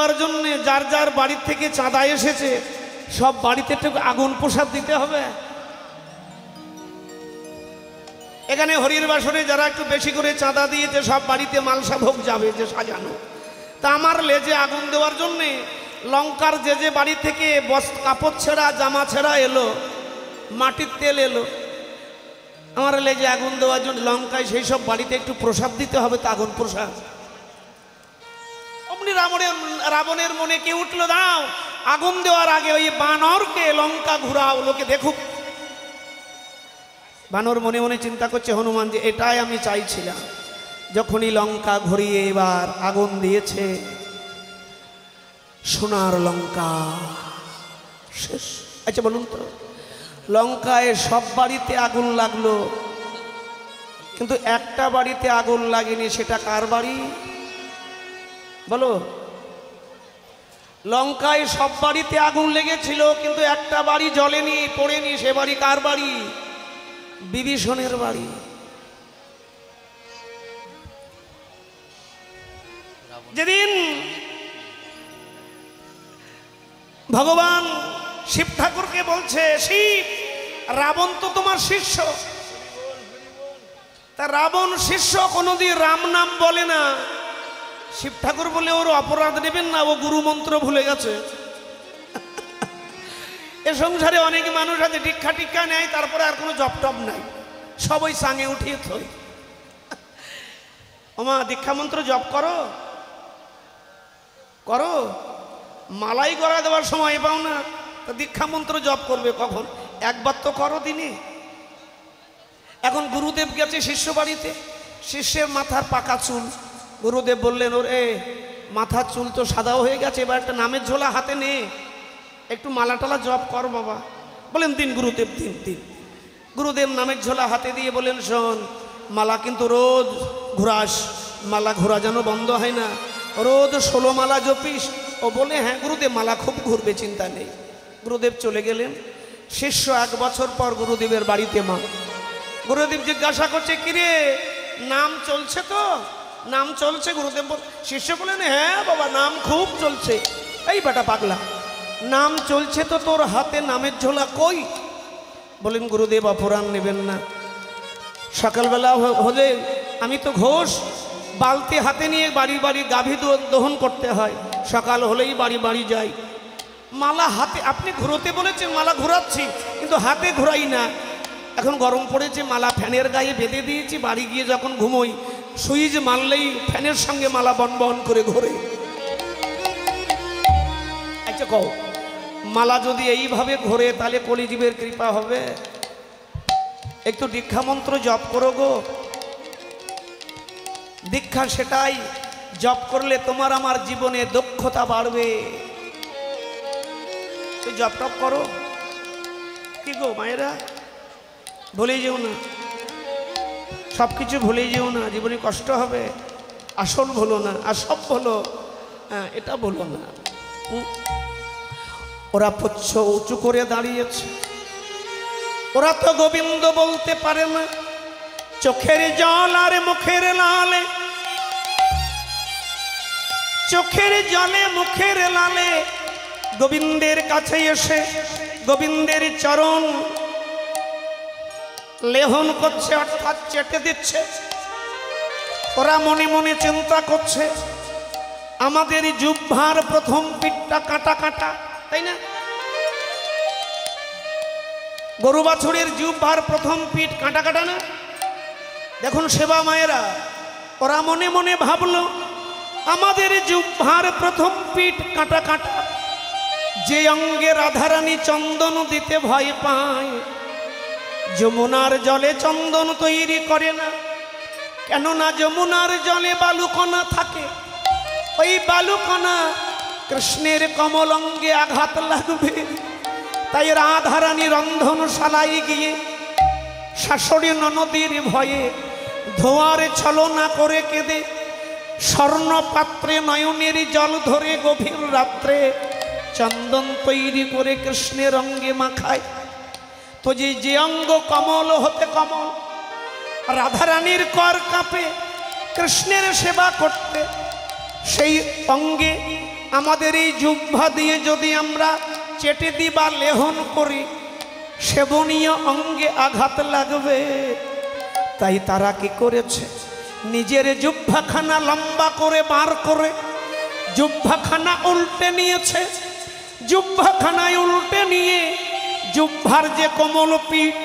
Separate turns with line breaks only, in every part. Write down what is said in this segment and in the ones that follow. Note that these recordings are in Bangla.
দেওয়ার জন্য যার যার বাড়ির থেকে চাঁদা এসেছে সব বাড়িতে একটু আগুন প্রসাদ দিতে হবে। এখানে হরির বাসরে যারা একটু বেশি করে চাঁদা দিয়েছে সব বাড়িতে মালসা ভোগ যাবে যে সাজানো। তা আমার লেজে আগুন দেওয়ার জন্যে লঙ্কার যে যে বাড়ি থেকে কাপড় ছেঁড়া জামা ছেঁড়া এলো, মাটির তেল এলো, আমার লেজে আগুন দেওয়ার জন্য লঙ্কায় সেই সব বাড়িতে একটু প্রসাদ দিতে হবে। তো আগুন প্রসাদ অমনি রাবণের মনে কে উঠলো, দাও আগুন দেওয়ার আগে ওই বানরকে লঙ্কা ঘুরাও, লোকে দেখুক। বানর মনে মনে চিন্তা করছে হনুমান যে এটাই আমি চাইছিলাম। যখনই লঙ্কা ঘুরিয়ে এবার আগুন দিয়েছে, সোনার লঙ্কা শেষ। আচ্ছা বলুন তো, লঙ্কায় সব বাড়িতে আগুন লাগলো কিন্তু একটা বাড়িতে আগুন লাগেনি, সেটা কার বাড়ি বলো? লঙ্কায় সব বাড়িতে আগুন লেগেছিল কিন্তু একটা বাড়ি জ্বলেনি, পড়েনি, সে বাড়ি কার বাড়ি? বিভীষণের বাড়ি। যেদিন ভগবান শিব ঠাকুরকে বলছে, শিব রাবণ তো তোমার শিষ্য, তা রাবণ শিষ্য কোনোদিন রাম নাম বলে না। শিব ঠাকুর বলে ওর অপরাধ নেবেন না, ও গুরু মন্ত্র ভুলে গেছে। এ সংসারে অনেক মানুষ আছে দীক্ষা টিক্ষা নেয়, তারপরে আর কোনো জপ টপ নাই, সবই সাঙে উঠিয়ে থই। ওমা দীক্ষা মন্ত্র জপ করো করো, মালাই গড়া দেওয়ার সময় পাও না, তা দীক্ষা মন্ত্র জপ করবে কখন? একবার তো করো দিনে। এখন গুরুদেব গেছে শিষ্য বাড়িতে, শিষ্যের মাথার পাকা চুল, গুরুদেব বললেন ওরে মাথার চুল তো সাদাও হয়ে গেছে, এবার একটা নামের ঝোলা হাতে নে, একটু মালা টালা জপ কর বাবা। বলেন দিন গুরুদেব, দিন দিন। গুরুদেব নামের ঝোলা হাতে দিয়ে বলেন, শোন মালা কিন্তু রোজ ঘুরাস, মালা ঘোরা যেন বন্ধ হয় না, রোজ 16 মালা জপিস। ও বলে হ্যাঁ গুরুদেব, মালা খুব ঘুরবে, চিন্তা নেই। গুরুদেব চলে গেলেন। শিষ্য 1 বছর পর গুরুদেবের বাড়িতে মা। গুরুদেব জিজ্ঞাসা করছে, কিরে নাম চলছে তো? নাম চলছে। গুরুদেব শিষ্য বলেন, হ্যাঁ বাবা নাম খুব চলছে। এই বেটা পাগলা, নাম চলছে তো তোর হাতে নামের ঝোলা কই? বলেন গুরুদেব অপরাণ নেবেন না, সকালবেলা হলে আমি তো ঘোষ, বালতি হাতে নিয়ে বাড়ি বাড়ি গাভী দহন করতে হয়, সকাল হলেই বাড়ি বাড়ি যাই। মালা হাতে, আপনি ঘুরোতে বলেছেন মালা ঘুরাচ্ছি, কিন্তু হাতে ঘুরাই না। এখন গরম পড়েছে, মালা ফ্যানের গায়ে বেঁধে দিয়েছি, বাড়ি গিয়ে যখন ঘুমোই সুইচ মারলেই ফ্যানের সঙ্গে মালা বন বন করে ঘোরে। আচ্ছা কও, মালা যদি এইভাবে ঘোরে তাহলে কলিজীবের কৃপা হবে? একটু দীক্ষা মন্ত্র জপ করো গো। দীক্ষা সেটাই, জপ করলে তোমার আমার জীবনে দক্ষতা বাড়বে। তুই জপ টপ করো কি গো মায়েরা, ভুলে যেও না, সব কিছু ভুলে যেও না, জীবনে কষ্ট হবে। আসল ভুলো না, আর সব ভুলো, হ্যাঁ এটা ভুলো না। ওরা পুচ্ছ উঁচু করে দাঁড়িয়েছে, ওরা তো গোবিন্দ বলতে পারে না। চোখের জল আর মুখের লালে, চোখের জলে মুখের লালে গোবিন্দের কাছে এসে গোবিন্দের চরণ লেহন করছে, অর্থাৎ চেটে দিচ্ছে। ওরা মনে মনে চিন্তা করছে, আমাদের জিহ্বার প্রথম পিঠটা কাটা কাটা, তাই না? গরু বাছুরের জিহ্বার প্রথম পিঠ কাটা কাটা না? দেখুন সেবা মায়েরা, ওরা মনে মনে ভাবলো আমাদের জিহ্বার প্রথম পিঠ কাটা কাটা। যে অঙ্গে রাধারানী চন্দন দিতে ভয় পায়, যমুনার জলে চন্দন তৈরি করে না, কেননা যমুনার জলে বালুকণা থাকে। ওই বালুকণা কৃষ্ণের কমল অঙ্গে আঘাত লাগবে, তাই রাধারানী রন্ধনশালায় গিয়ে শাশুড়ি ননদীর ভয়ে ধোঁয়ার ছলনা করে কেঁদে স্বর্ণ পাত্রে নয়নের জল ধরে গভীর রাত্রে চন্দন তৈরি করে কৃষ্ণের অঙ্গে মাখায়। তো যে অঙ্গ কমল হতে কমল, রাধারানীর কর কাঁপে কৃষ্ণের সেবা করতে, সেই অঙ্গে আমাদের এই জিহ্বা দিয়ে যদি আমরা চেটে দিই বা লেহন করি, সেবনীয় অঙ্গে আঘাত লাগবে। তাই তারা কি করেছে, নিজের জিহ্বাখানা লম্বা করে বার করে জিহ্বাখানা উল্টে নিয়েছে। জিহ্বাখানায় উল্টে নিয়ে জিহ্বার যে কোমল পিঠ,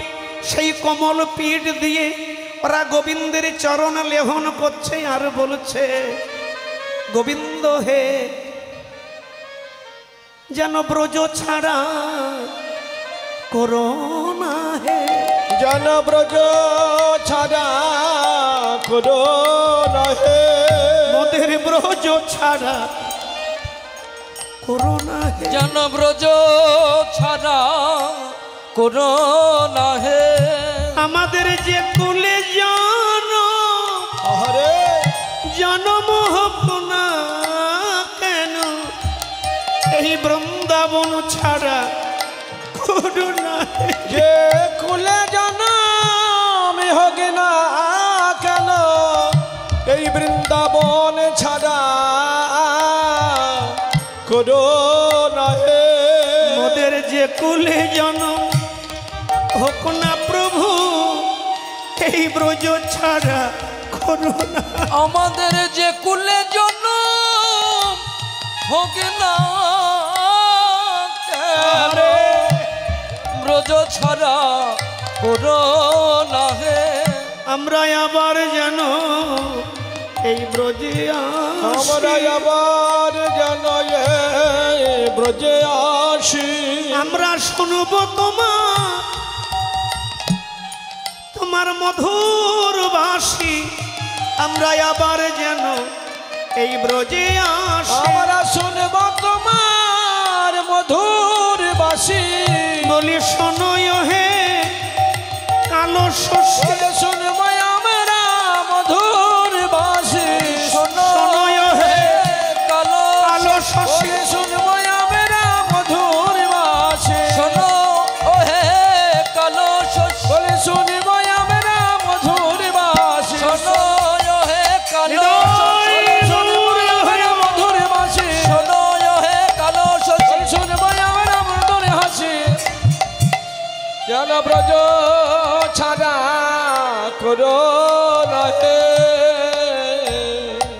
সেই কোমল পিঠ দিয়ে ওরা গোবিন্দের চরণ লেহন করছে আর বলছে, গোবিন্দ হে, যেন ব্রজ ছাড়া করোনা হে,
যেন ব্রজ ছাড়া করোনা হে,
মোদের ব্রজ ছাড়া করোনা হে,
যেন ব্রজ ছাড়া করোনা হে।
আমাদের যে কুলে
আরে
জনম হোক না কেন, এই বৃন্দাবন ছাড়া করোনা হে।
যে কুলে জনম হোক না কেন, এই বৃন্দাবন ছাড়া করোনা হে,
মোদের যে কুলে জনম হোক না প্রভু, এই ব্রজ ছাড়া করোনা।
আমাদের যে কুলে জন্ম হোক না কেন, ব্রজ ছাড়া করোনা হে।
আমরা আবার যেন এই ব্রজে
আমরা আবার যেন এই ব্রজে আসি,
আমরা শুনবো তোমার মধুর বাসি, আমরা আবার যেন এই ব্রজে আসি।
আমরা শুনব তোমার মধুর বাসি,
বলি শোনো হে কালো শস্য,
শুনব আমরা মধুর বাসি,
শোনো হে
কালো
কালো শস্য,
শুনব আমরা মধুর বাসি,
শোনো ও হে কালো শস্য,
বলে শুনব আমরা মধুর বাসি,
শোনো ও হে কালো শস্য,
মধুর বাসি,
শোনো ও হে কালো শস্য,
শুনব আমরা মধুর হাসি, যেন ব্রজ ছাড়া করোনা হে।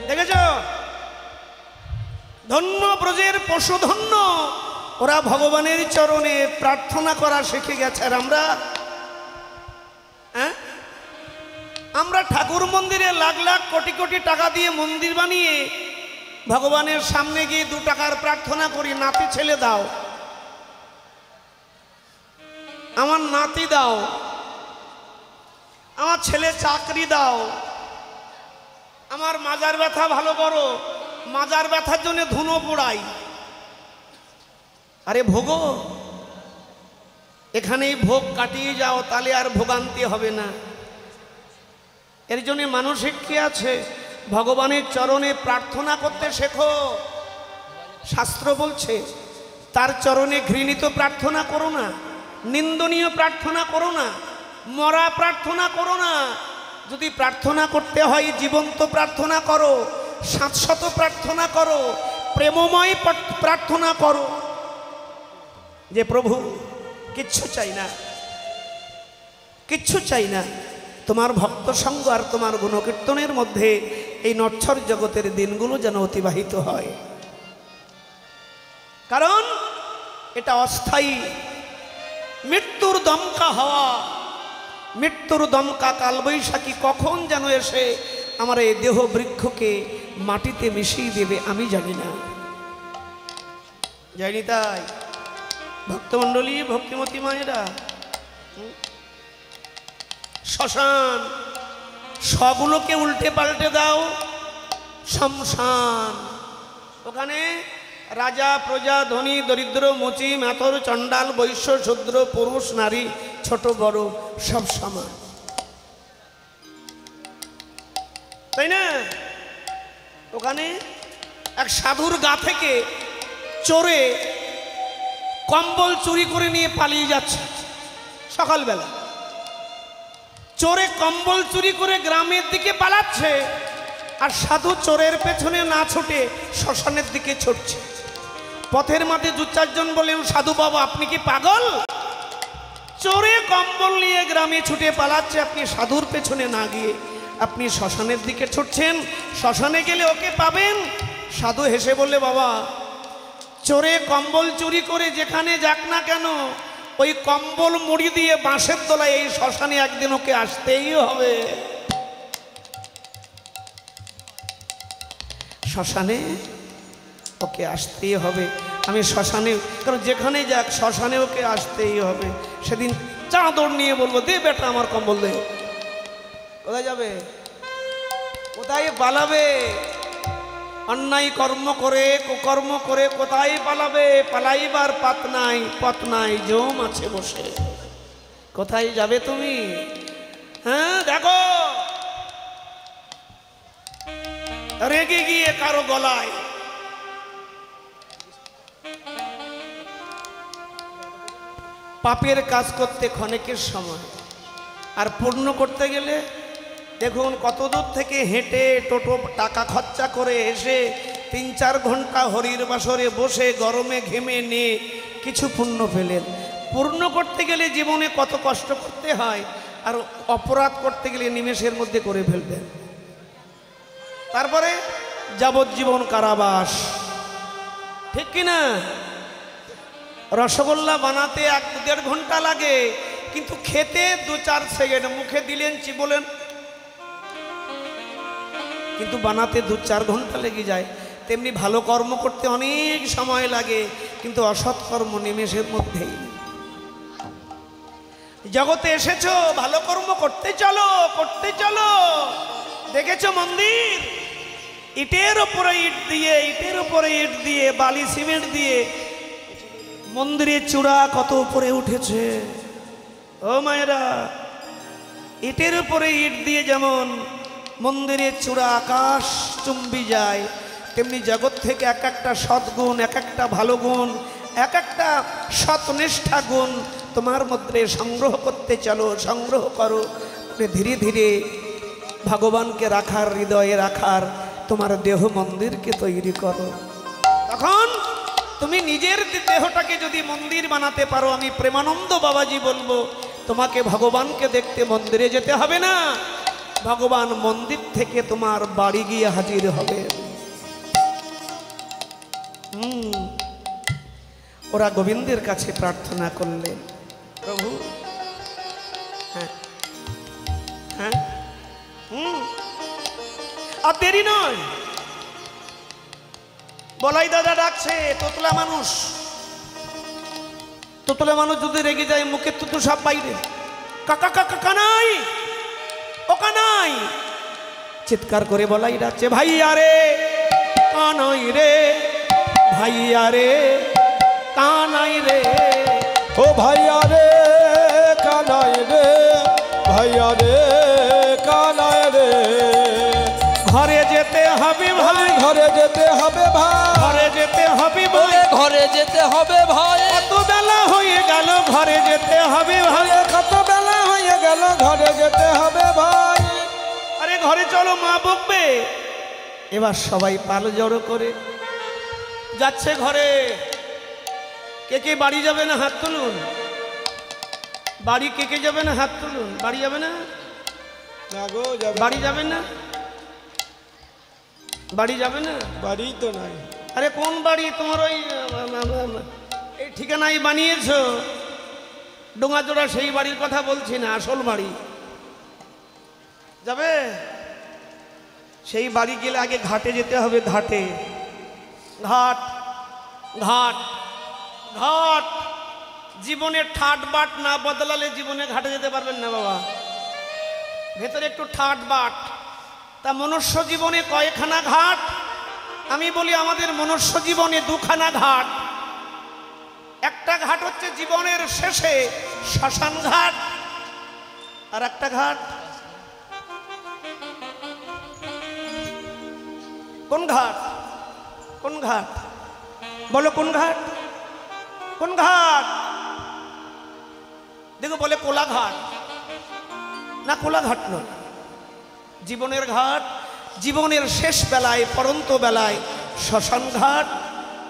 দেখেছ ধন্য ব্রজের পশু ধন্য, ওরা ভগবানের চরণে প্রার্থনা করা শিখে গেছে। আর আমরা ঠাকুর মন্দিরে লাখ লাখ কোটি কোটি টাকা দিয়ে মন্দির বানিয়ে ভগবানের সামনে গিয়ে 2 টাকার প্রার্থনা করি, নাতি ছেলে দাও, আমার নাতি দাও, আমার ছেলে চাকরি দাও, আমার মাজার ব্যথা ভালো করো, মাজার ব্যথার জন্য ধুনো পোড়াই। আরে ভোগ এখানেই ভোগ কাটিয়ে যাও, তাহলে আর ভোগান্তি হবে না। এর জন্য মানসিক কি আছে, ভগবানের চরণে প্রার্থনা করতে শেখো। শাস্ত্র বলছে তার চরণে ঘৃণিত প্রার্থনা করো না, নিন্দনীয় প্রার্থনা করো না, মরা প্রার্থনা করো না। যদি প্রার্থনা করতে হয় জীবন্ত প্রার্থনা করো, শাশ্বত প্রার্থনা করো, প্রেমময় প্রার্থনা করো, যে প্রভু কিচ্ছু চাই না, কিচ্ছু চাই না, তোমার ভক্ত সঙ্গ আর তোমার গুণকীর্তনের মধ্যে এই নশ্বর জগতের দিনগুলো যেন অতিবাহিত হয়। কারণ এটা অস্থায়ী, মৃত্যুর দমকা হওয়া, মৃত্যুর দমকা কালবৈশাখী কখন যেন এসে আমার এই দেহ বৃক্ষকে মাটিতে মিশিয়ে দেবে আমি জানি না। জানি তাই ভক্তমণ্ডলী, ভক্তিমতী মায়েরা, শ্মশান সগুলোকে উল্টে পাল্টে দাও, শ্মশান। ওখানে রাজা প্রজা, ধনী দরিদ্র, মুচি মেথর, চণ্ডাল, বৈশ্য, শূদ্র, পুরুষ নারী, ছোট বড় সব সমান, তাই না? ওখানে এক সাধুর গা থেকে চোরে কম্বল চুরি করে নিয়ে পালিয়ে যাচ্ছে। সকালবেলা চোরে কম্বল চুরি করে গ্রামের দিকে পালাচ্ছে, আর সাধু চোরের পেছনে না ছুটে শ্মশানের দিকে ছুটছে। পথের মাঝে দু চারজন বলেন, সাধু বাবা আপনি কি পাগল? চোরে কম্বল নিয়ে গ্রামে ছুটে পালাচ্ছে, আপনি সাধুর পেছনে না গিয়ে আপনি শ্মশানের দিকে ছুটছেন, শ্মশানে গেলে ওকে পাবেন। সাধু হেসে বললে, বাবা চোরে কম্বল চুরি করে যেখানে যাক না কেন, ওই কম্বল মুড়ি দিয়ে বাঁশের তলায় এই শ্মশানে একদিন ওকে আসতেই হবে। শ্মশানে ওকে আসতেই হবে। আমি শ্মশানে, কারণ যেখানে যাক শ্মশানে ওকে আসতেই হবে। সেদিন চাদর নিয়ে বলবো, দে বেটা আমার কম্বল দে। কোথায় যাবে? কোথায় পালাবে? অন্যায় কর্ম করে কুকর্ম করে কোথায় পালাবে? পালাইবার পথ নাই জম আছে বসে। কোথায় যাবে তুমি? হ্যাঁ দেখো, রেগে গিয়ে কারো গলায় পাপের কাজ করতে ক্ষণিকের সময়, আর পূর্ণ করতে গেলে দেখুন কত দূর থেকে হেঁটে টোটো টাকা খরচা করে এসে 3-4 ঘন্টা হরির বাসরে বসে গরমে ঘেমে নিয়ে কিছু পুণ্য পেলেন। পূর্ণ করতে গেলে জীবনে কত কষ্ট করতে হয়, আর অপরাধ করতে গেলে নিমেষের মধ্যে করে ফেলবেন। তারপরে যাবজ্জীবন কারাবাস, ঠিক কিনা? রসগোল্লা বানাতে 1-1.5 ঘন্টা লাগে, কিন্তু খেতে 2-4 সেকেন্ড, মুখে দিলেন চিবোলেন, কিন্তু বানাতে 2-4 ঘন্টা লেগে যায়। তেমনি ভালো কর্ম করতে অনেক সময় লাগে, কিন্তু অসৎ কর্ম নিমেষের মধ্যেই। জগতে এসেছো ভালো কর্ম করতে চলো, করতে চলো। দেখেছো মন্দির, ইটের উপরে ইট দিয়ে, ইটের উপরে ইট দিয়ে, বালি সিমেন্ট দিয়ে মন্দিরের চূড়া কত উপরে উঠেছে। ও মায়েরা, ইটের উপরে ইট দিয়ে যেমন মন্দিরের চূড়া আকাশ চুম্বি যায়, তেমনি জগৎ থেকে এক একটা সদ্গুণ, এক একটা ভালো গুণ, এক একটা সৎনিষ্ঠা গুণ তোমার মধ্যে সংগ্রহ করতে চলো, সংগ্রহ করো। ধীরে ধীরে ভগবানকে রাখার, হৃদয়ে রাখার তোমার দেহ মন্দিরকে তৈরি করো। তখন তুমি নিজের দেহটাকে যদি মন্দির বানাতে পারো, আমি প্রেমানন্দ বাবাজি বলবো, তোমাকে ভগবানকে দেখতে মন্দিরে যেতে হবে না, ভগবান মন্দির থেকে তোমার বাড়ি গিয়ে হাজির হবে। ওরা গোবিন্দের কাছে প্রার্থনা করলেন, প্রভু হ্যাঁ হ্যাঁ আর দেরি নয়। বলাই দাদা ডাকছে, তোতলা মানুষ, তোতলা মানুষ যদি রেগে যায় মুখের তুতু সব বাইরে, কাকা কাকা কানাই, ও কানাই, চিৎকার করে বলাই ডাকছে, ভাইয়া রে কানাই রে, ভাইয়া রে কানাই রে,
ও ভাইয়া রে কানাই রে, ভাইয়া রে কানাই রে।
ঘরে যেতে হবে ভাই,
ঘরে যেতে হবে ভাই,
ঘরে যেতে হবে ভাই,
ঘরে যেতে হবে ভাই।
কত বেলা হয়ে গেল, ঘরে যেতে হবে ভাই,
কত বেলা হয়ে গেল, ঘরে যেতে হবে ভাই।
আরে ঘরে চলো, মা বকবে। এবার সবাই পাল জড়ো করে যাচ্ছে ঘরে। কে কে বাড়ি যাবে না হাত তুলুন, বাড়ি কে কে যাবে না হাত তুলুন। বাড়ি যাবে না, বাড়ি যাবে না, বাড়ি যাবে না,
বাড়ি তো নাই।
আরে কোন বাড়ি তোমার? ওই এই ঠিকানায় বানিয়েছো ডোঙাজোড়া, সেই বাড়ির কথা বলছি না, আসল বাড়ি যাবে। সেই বাড়ি গেলে আগে ঘাটে যেতে হবে, ঘাটে, ঘাট ঘাট ঘাট। জীবনে ঠাট বাট না বদলালে জীবনে ঘাটে যেতে পারবেন না বাবা। ভেতরে একটু ঠাট বাট। তা মনুষ্য জীবনে কয়খানা ঘাট? আমি বলি আমাদের মনুষ্য জীবনে 2খানা ঘাট। একটা ঘাট হচ্ছে জীবনের শেষে শ্মশান ঘাট, আর একটা ঘাট কোন ঘাট? কোন ঘাট বলো, কোন ঘাট? কোন ঘাট? দেখো বলে কোলাঘাট না, কোলাঘাট নয়। জীবনের ঘাট জীবনের শেষ বেলায়, পরন্ত বেলায় শ্মশানঘাট,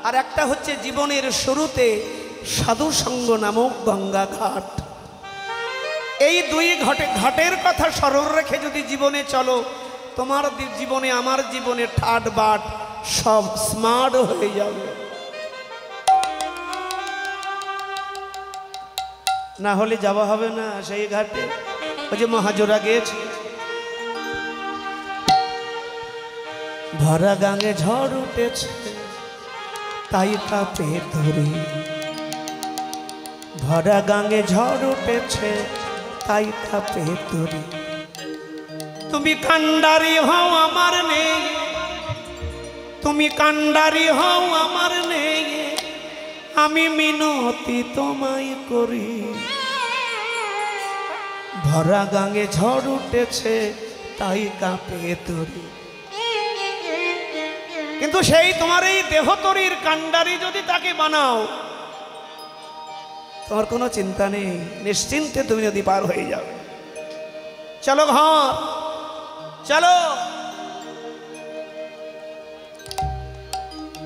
আর একটা হচ্ছে জীবনের শুরুতে সাধুসঙ্গ নামক গঙ্গা ঘাট। এই দুই ঘাটের কথা স্মরণ রেখে যদি জীবনে চলো, তোমার জীবনে আমার জীবনে ঠাট বাট সব স্মার্ট হয়ে যাবে। না হলে যাওয়া হবে না সেই ঘাটে। ওই যে মহাজোরা গেছে, ভরা গাঙে ঝড় উঠেছে তাই কাঁপে ধরে, ভরা গাঙে ঝড় উঠেছে তাই কাঁপে ধরে। তুমি কান্ডারি হও আমার নেই, তুমি কান্ডারি হও আমার নেই, আমি মিনতি তোমায় করি। ভরা গাঙে ঝড় উঠেছে তাই কাঁপে তরি। কিন্তু সেই তোমার এই দেহতরীর কান্ডারি যদি তাকে বানাও, তোমার কোনো চিন্তা নেই, নিশ্চিন্তে তুমি যদি পার হয়ে যাও। চলো ঘর, চলো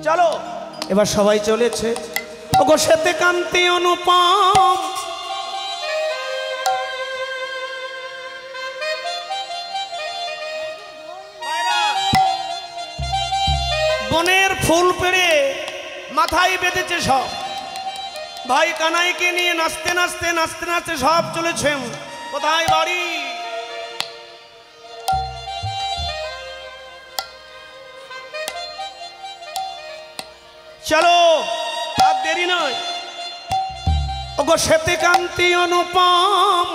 চলো। এবার সবাই চলেছে। ওগো শ্বেতে কান্তি অনুপম, বনের ফুল পেড়ে মাথায় বেঁধেছে সব। ভাই কানাইকে নিয়ে নাচতে নাচতে নাচতে নাচতে সব চলেছে। কোথায় বাড়ি? চলো, আর দেরি নয়। ওগো শ্বেতে কান্তি অনুপম,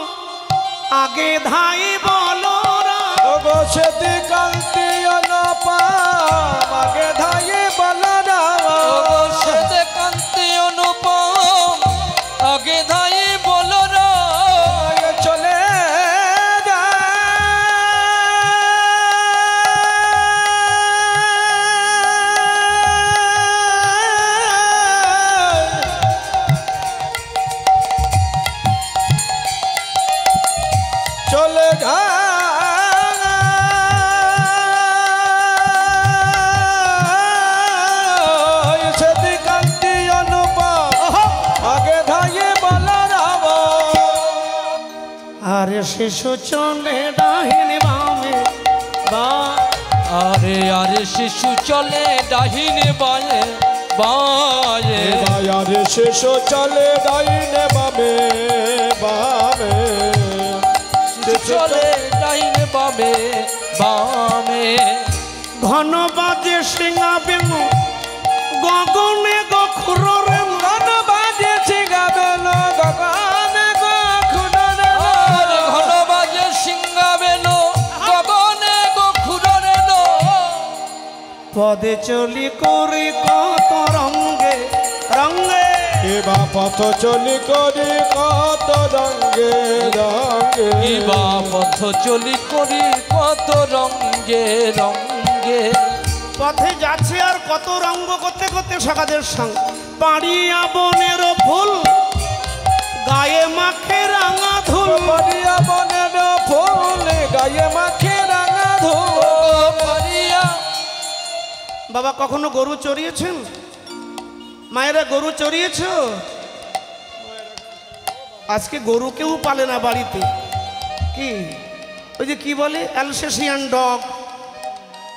আগে ধাই বলো রাম।
ওগো শ্বেতে কান্তি অনুপম, আগে ধাই বলো রাম।
ওগো শ্বেতে কান্তি অনুপম, আগে ধাই বলো রাম।
চলে চলে শ্বেতে কান্তি অনুপম, আগে ধাইয়ে বলো রাম।
আরে শিশু চলে ডাহিনী বামে বা,
আরে আরে শিশু চলে ডাহিনে বায়ে বায়ে।
আরে শিশু চলে ডাইনে বামে বামে।
শিশু চলে ডাহিনে বামে বামে।
ঘন বাজে সিংহা বেনু গগনে গখুরে।
ঘন বাজে সিংহা বেনু গগনে গখুরে।
আরে ঘন বাজে সিংহা বেলো গগনে গখুরে।
পদে চলি করি কত রঙ্গে রঙ্গে।
এবা পথ চলি করি কত রঙ্গে রঙ্গে।
কিবা পথ চলি করি কত রঙ্গে রঙ্গে।
পথে যাচ্ছে আর কত রঙ্গ করতে করতে সকালের সঙ্গে পাড়িয়া বনের ফুল গায়ে মাখে রাঙা ধুল।
পাড়িয়া বনের ফুল গায়ে মাখে রাঙা ধুল।
পারিয়া।
বাবা কখনো গরু চড়িয়েছেন? মায়েরা গরু চড়িয়েছ? আজকে গরু কেউ পালে না বাড়িতে। কি ওই যে কি বলে অ্যালসেশিয়ান ডগ,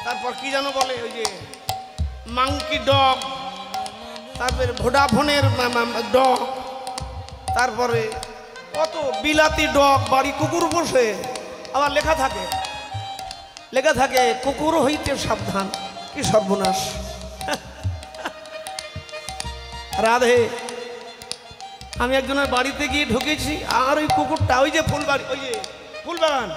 তারপর কি যেন বলে ওই যে মাংকি ডগ, তারপরে ভোডাফোনের ডগ, তারপরে কত বিলাতি ডগ, বাড়ি কুকুর বসে। আবার লেখা থাকে কুকুর হইতে সাবধান। কি সর্বনাশ! রাধে, আমি একজনের বাড়িতে গিয়ে ঢুকেছি, আর ওই কুকুরটা ওই যে ফুলবাড়ি, ওই যে ফুলবাগান,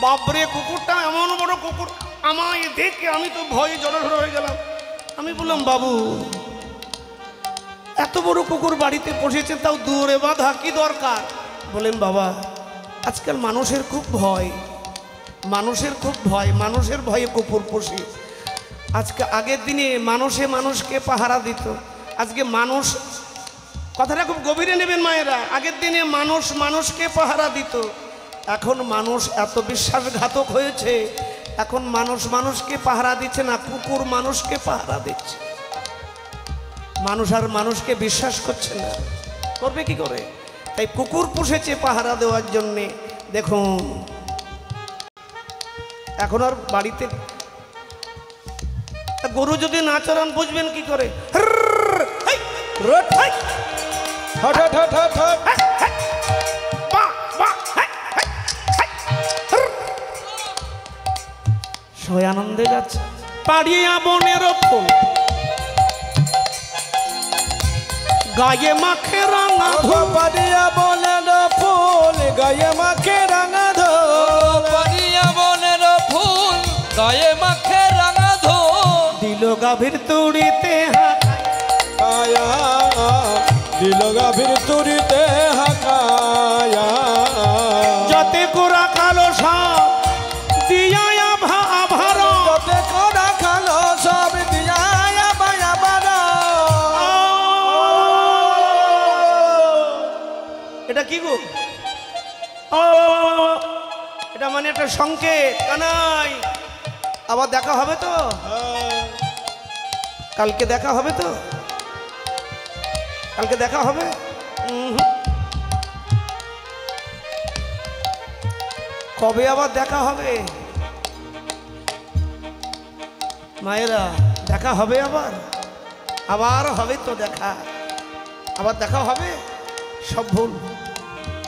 বাপরে কুকুরটা এমন বড় কুকুর, আমায় দেখে আমি তো ভয়ে জড়সড় হয়ে গেলাম। আমি বললাম, বাবু এত বড় কুকুর বাড়িতে পুষেছে, তাও দূরে বাঁধা, কি দরকার? বলেন, বাবা আজকাল মানুষের খুব ভয়, মানুষের খুব ভয়, মানুষের ভয়ে কুকুর পুষি। আজকে আগের দিনে মানুষকে পাহারা দিত, আজকে মানুষ, কথাটা খুব গভীরে নেবেন মায়েরা, আগের দিনে মানুষকে পাহারা দিত, এখন মানুষ এত বিশ্বাসঘাতক হয়েছে, এখন মানুষ মানুষকে পাহারা দিচ্ছে না, কুকুর মানুষকে পাহারা দিচ্ছে। মানুষ আর মানুষকে বিশ্বাস করছে না, করবে কি করে? তাই কুকুর পুষেছে পাহারা দেওয়ার জন্যে। দেখুন এখন আর বাড়িতে গরু যদি না চড়ান বুঝবেন কি করে? সবাই আনন্দে যাচ্ছে। পাড়িয়া বনের ফুল গায়ে মাখে রাঙা ধো,
পাড়িয়া বনের ফুল গায়ে মাখে রাঙা ধো,
পাড়িয়া বনের ফুল গায়ে মাখে রাঙা ধো,
দিল গাভীর তুড়িতে
হাকায়া দিল গাভীর তুড়িতে হাকায়া,
যাতে কোরা কালো সাপ দিয়া আভার,
যতে কোরা খালো সব দিয়া বায়া বারা।
এটা কি গো? এটা মানে একটা সংকেত। কানাই আবার দেখা হবে তো, কালকে দেখা হবে তো, কালকে দেখা হবে। কবে আবার দেখা হবে মায়েরা? দেখা হবে আবার, আবার হবে তো দেখা, আবার দেখা হবে। সব ভুল।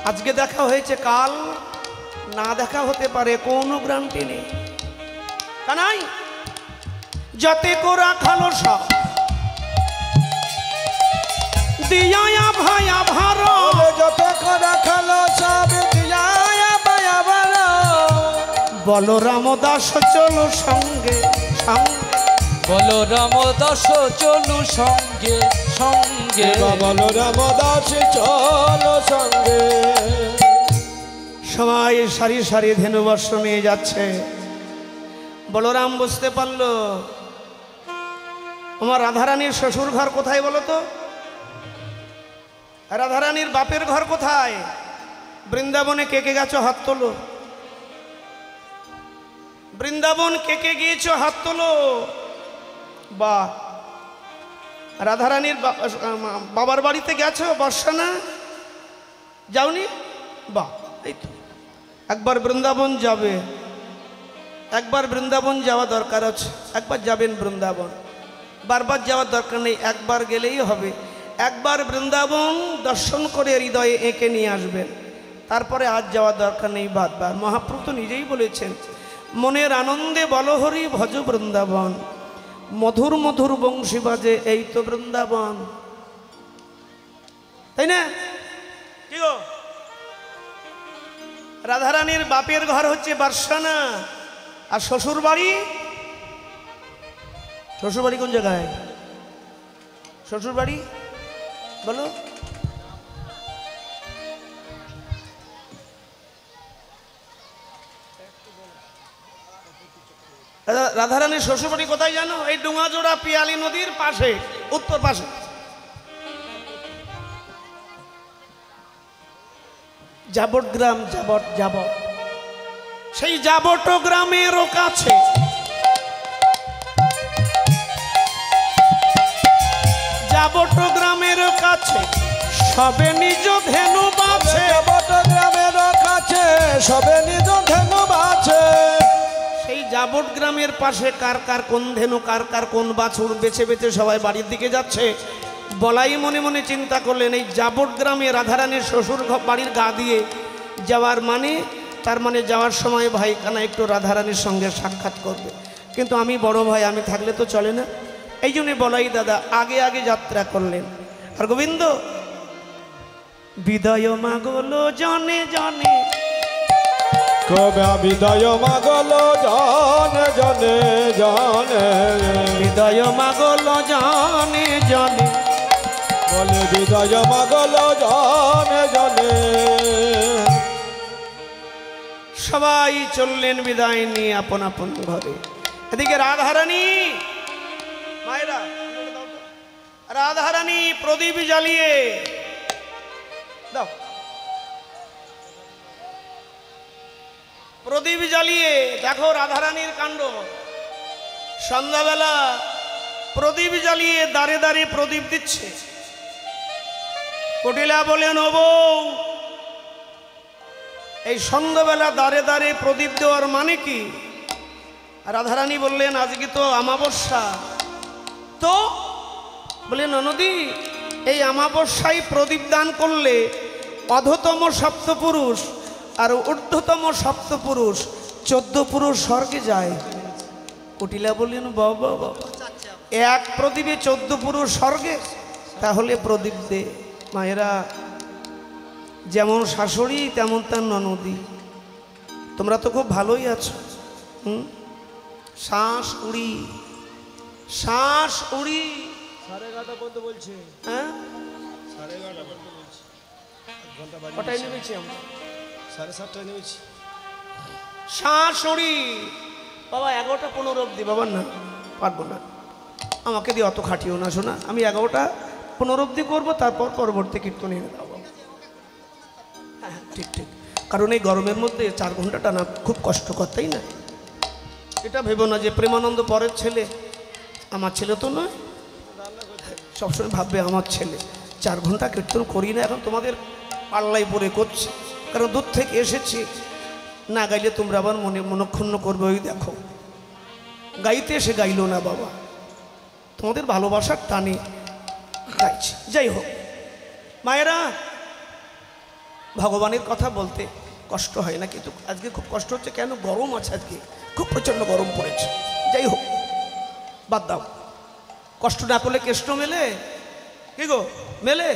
আজকে দেখা হয়েছে, কাল না দেখা হতে পারে, কোনো গ্যারান্টি নেই। কানাই যাতে কোরা খালো সব দিয়া ভাইয়া ভারো,
যতে কোরা খালো সব দিয়া বায়া বারা।
বলরাম দাস চলো সঙ্গে সঙ্গে,
বলরাম দাস চলু সঙ্গে সঙ্গে,
বলরাম দাস চলো সঙ্গে।
সবাই সারি সারি ধেনুবর্ষ নিয়ে যাচ্ছে। বলরাম বুঝতে পারলো আমার রাধারানীর শ্বশুর ঘর কোথায় বলো তো? রাধারানীর বাপের ঘর কোথায়? বৃন্দাবনে। কে কে গেছো হাত তোলো। বৃন্দাবন কে কে গিয়েছো হাত তোলো। বাহ, রাধারানীর বাবার বাড়িতে গেছো বর্ষা না? যাওনি? বাহ, এই তো একবার বৃন্দাবন যাবে, একবার বৃন্দাবন যাওয়া দরকার আছে। একবার যাবেন বৃন্দাবন, বারবার যাওয়ার দরকার নেই, একবার গেলেই হবে। একবার বৃন্দাবন দর্শন করে হৃদয়ে এঁকে নিয়ে আসবেন, তারপরে আজ যাওয়ার দরকার নেই বারবার। মহাপ্রভু তো নিজেই বলেছেন, মনের আনন্দে বলহরি ভজ বৃন্দাবন, মধুর মধুর বংশী বাজে এই তো বৃন্দাবন। তাই না? কি গো? রাধারানীর বাপের ঘর হচ্ছে বার্সানা, আর শ্বশুর বাড়ি, শ্বশুর বাড়ি কোন জায়গায়? শ্বশুর বাড়ি বলো। রাধারানীর শ্বশুর বাড়ি কোথায় জানো? এই ডুঙাজোড়া পিয়ালি নদীর পাশে, উত্তর পাশে। যাবট গ্রাম, যাবট যাবট, সেই যাবট গ্রামেরও কাছে যাবট গ্রামের কাছে সবে নিজ ধেনু বাছে।
যাবট গ্রামের কাছে সবে নিজ ধেনু বাছে।
সেই যাবট গ্রামের পাশে কার কার কোন ধেনু, কার কার কোন বাছুর বেছে বেছে সবাই বাড়ির দিকে যাচ্ছে। বলাই মনে মনে চিন্তা করলেন, এই যাবট গ্রামে রাধারানীর শ্বশুর বাড়ির গা দিয়ে যাওয়ার মানে, তার মানে যাওয়ার সময় ভাই কানা একটু রাধারানীর সঙ্গে সাক্ষাৎ করবে। কিন্তু আমি বড় ভাই, আমি থাকলে তো চলে না। এই জন্যে বলাই দাদা আগে আগে যাত্রা করলেন। আর গোবিন্দ বিদায় মাগলো জনে জনে,
কবে বিদায় মাগলো জনে জনে জনে,
বিদায় মাগলো জনে জনে,
বলে বিদায় মাগলো জনে জনে।
সবাই চললেন বিদায় নিয়ে আপন আপন ঘরে। এদিকে রাধারানী, মায়েরা রাধারানী প্রদীপ জ্বালিয়ে দাও, প্রদীপ জ্বালিয়ে দেখো রাধারানীর কাণ্ড। সন্ধ্যাবেলা প্রদীপ জ্বালিয়ে দাঁড়ে দাঁড়িয়ে প্রদীপ দিচ্ছে। কটিলা বলেন, ও বউ, এই সন্ধ্যাবেলা দাঁড়ে দাঁড়িয়ে প্রদীপ দেওয়ার মানে কি? রাধারানী বললেন, আজকে তো অমাবস্যা। তো বলে, ননদি, এই অমাবস্যায় প্রদীপ দান করলে অধতম সপ্তপুরুষ আর ঊর্ধ্বতম সপ্তপুরুষ 14 পুরুষ স্বর্গে যায়। কটিলা বললেন, বাবা বাবা, এক প্রদীপে 14 পুরুষ স্বর্গে, তাহলে প্রদীপ দে। মায়েরা, যেমন শাশুড়ি তেমন তার ননদি। তোমরা তো খুব ভালোই আছো। শ্বাস উড়ি, শ্বাস উড়ি।
11:30 পর্যন্ত বলছে।
হ্যাঁ,
11:30 পর্যন্ত বলছে। ঘন্টা বাজে।
কটায় নেমেছি আমরা?
7:30 নেমেছি।
শ্বাস উড়ি। বাবা 11টা 15 অবধি। বাবা না, পারবো না, আমাকে দিয়ে অত খাটিও না শোনা। আমি 11টা 15 অবধি করবো, তারপর পরবর্তী কীর্তন এনে দাও। হ্যাঁ ঠিক ঠিক, কারণ এই গরমের মধ্যে 4 ঘন্টাটা না খুব কষ্টকর, তাই না? এটা ভেবো না যে প্রেমানন্দ পরের ছেলে। আমার ছেলে তো নয়, সবসময় ভাববে আমার ছেলে। 4 ঘন্টা কীর্তন করি না, এখন তোমাদের পাল্লাই পরে করছে, কারণ দূর থেকে এসেছি। না গাইলে তোমরা আবার মনক্ষুণ্ণ করবে। ওই দেখো, গাইতে এসে গাইলো না বাবা, তোমাদের ভালোবাসার টানে গাইছে। যাই হোক মায়েরা, ভগবানের কথা বলতে কষ্ট হয় না, কিন্তু আজকে খুব কষ্ট হচ্ছে। কেন? গরম আছে, আজকে খুব প্রচণ্ড গরম পড়েছে। যাই হোক, বাদ দাও। কষ্ট না করলে কেষ্ট মেলে? কি গো, মেলে?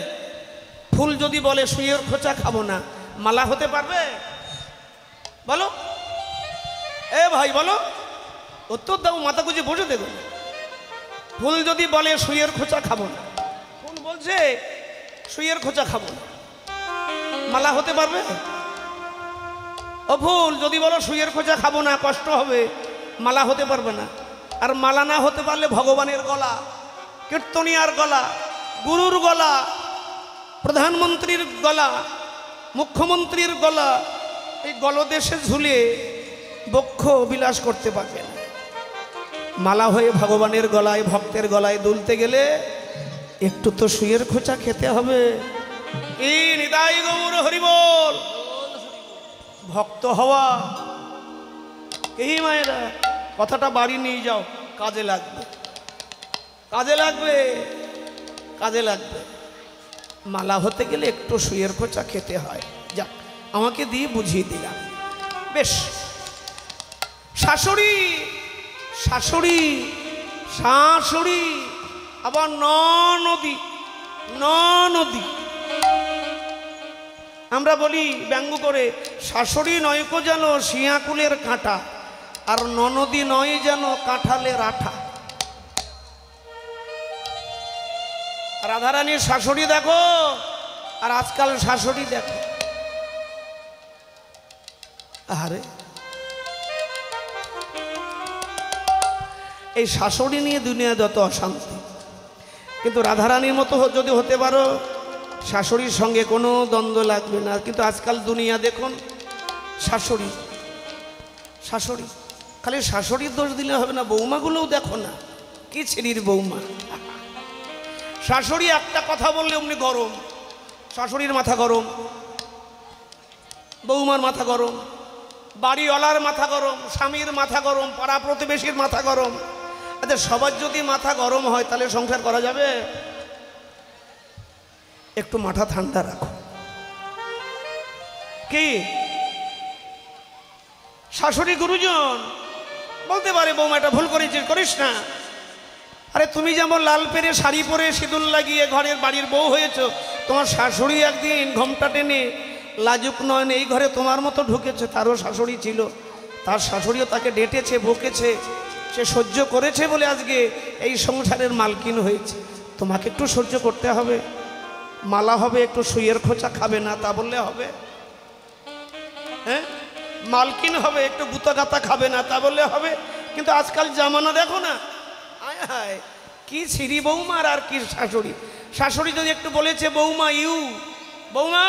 ফুল যদি বলে সুইয়ের খোঁচা খাবো না, মালা হতে পারবে? বলো এ ভাই, বলো, উত্তর দাও। মাথা গুঁজে বসে দেখো। ফুল যদি বলে সুইয়ের খোঁচা খাবো না, ফুল বলছে সুইয়ের খোঁচা খাবো না, মালা হতে পারবে? ও ফুল যদি বলো সুইয়ের খোঁচা খাবো না, কষ্ট হবে, মালা হতে পারবে না। আর মালা না হতে পারলে ভগবানের গলা, কীর্তনিয়ার গলা, গুরুর গলা, প্রধানমন্ত্রীর গলা, মুখ্যমন্ত্রীর গলা, এই গলদেশে ঝুলে বক্ষ বিলাস করতে পারবে না। মালা হয়ে ভগবানের গলায়, ভক্তের গলায় দুলতে গেলে একটু তো সুইয়ের খোঁচা খেতে হবে। এই নিতাই গৌর হরিবোল। ভক্ত হওয়া এই মায়েরা, কথাটা বাড়ি নিয়ে যাও, কাজে লাগবে, কাজে লাগবে, কাজে লাগবে। মালা হতে গেলে একটু সুইয়ের খোঁচা খেতে হয়। যাক, আমাকে দিয়ে বুঝিয়ে দিলাম। বেশ, শাশুড়ি, শাশুড়ি, শাশুড়ি, আবার নদী, নদী। আমরা বলি ব্যঙ্গ করে, শাশুড়ি নয়কো যেন শিয়াকুলের কাঁটা, আর ননদী নয় যেন কাঁঠালের আঠা। রাধারানীর শাশুড়ি দেখো, আর আজকাল শাশুড়ি দেখো। আরে এই শাশুড়ি নিয়ে দুনিয়া যত অশান্তি, কিন্তু রাধারানীর মতো যদি হতে পারো, শাশুড়ির সঙ্গে কোনো দ্বন্দ্ব লাগবে না। কিন্তু আজকাল দুনিয়া দেখুন, শাশুড়ি, শাশুড়ি, খালি শাশুড়ির দোষ দিলে হবে না, বৌমাগুলোও দেখো না, কি ছেড়ির বৌমা। শাশুড়ি একটা কথা বললে অমনি গরম, শাশুড়ির মাথা গরম, বৌমার মাথা গরম, বাড়িওয়ালার মাথা গরম, স্বামীর মাথা গরম, পাড়া প্রতিবেশীর মাথা গরম। আচ্ছা, সবার যদি মাথা গরম হয় তাহলে সংসার করা যাবে? একটু মাথা ঠান্ডা রাখো। কি শাশুড়ি গুরুজন বলতে পারে, বৌমা এটা ভুল করেছিস, করিস না। আরে তুমি যেমন লাল পেরে শাড়ি পরে সিঁদুর লাগিয়ে ঘরের বাড়ির বউ হয়েছ, তোমার শাশুড়ি একদিন ঘোমটা টেনে লাজুক নয় এই ঘরে তোমার মতো ঢুকেছে। তারও শাশুড়ি ছিল, তার শাশুড়িও তাকে ডেটেছে, বকেছে, সে সহ্য করেছে বলে আজকে এই সংসারের মালকিন হয়েছে। তোমাকে একটু সহ্য করতে হবে। মালা হবে, একটু সুইয়ের খোঁচা খাবে না, তা বললে হবে? হ্যাঁ, মালকিন হবে, একটু গুতা গাতা খাবে না, তা বললে হবে? কিন্তু আজকাল জামানা দেখো না, আয় হায়, কি ছিরি বৌমার আর কি শাশুড়ি। শাশুড়ি যদি একটু বলেছে বৌমা ইউ, বৌমা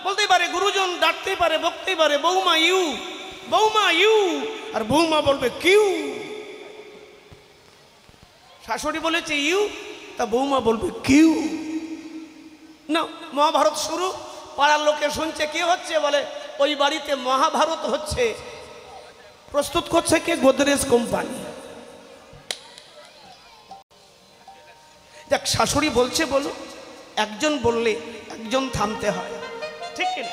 বলতেই পারে, গুরুজন ডাকতেই পারে, বকতেই পারে, বৌমা ইউ, বৌমা ইউ, আর বৌমা বলবে কিউ। শাশুড়ি বলেছে ইউ, তা বৌমা বলবে কিউ। না, মহাভারত শুরু। পাড়ার লোকে শুনছে কি হচ্ছে, বলে ওই বাড়িতে মহাভারত হচ্ছে। প্রস্তুত করছে কে? গোদরেজ কোম্পানি। দেখ, শাশুড়ি বলছে বলো, একজন বললে একজন থামতে হয়, ঠিক কিনা?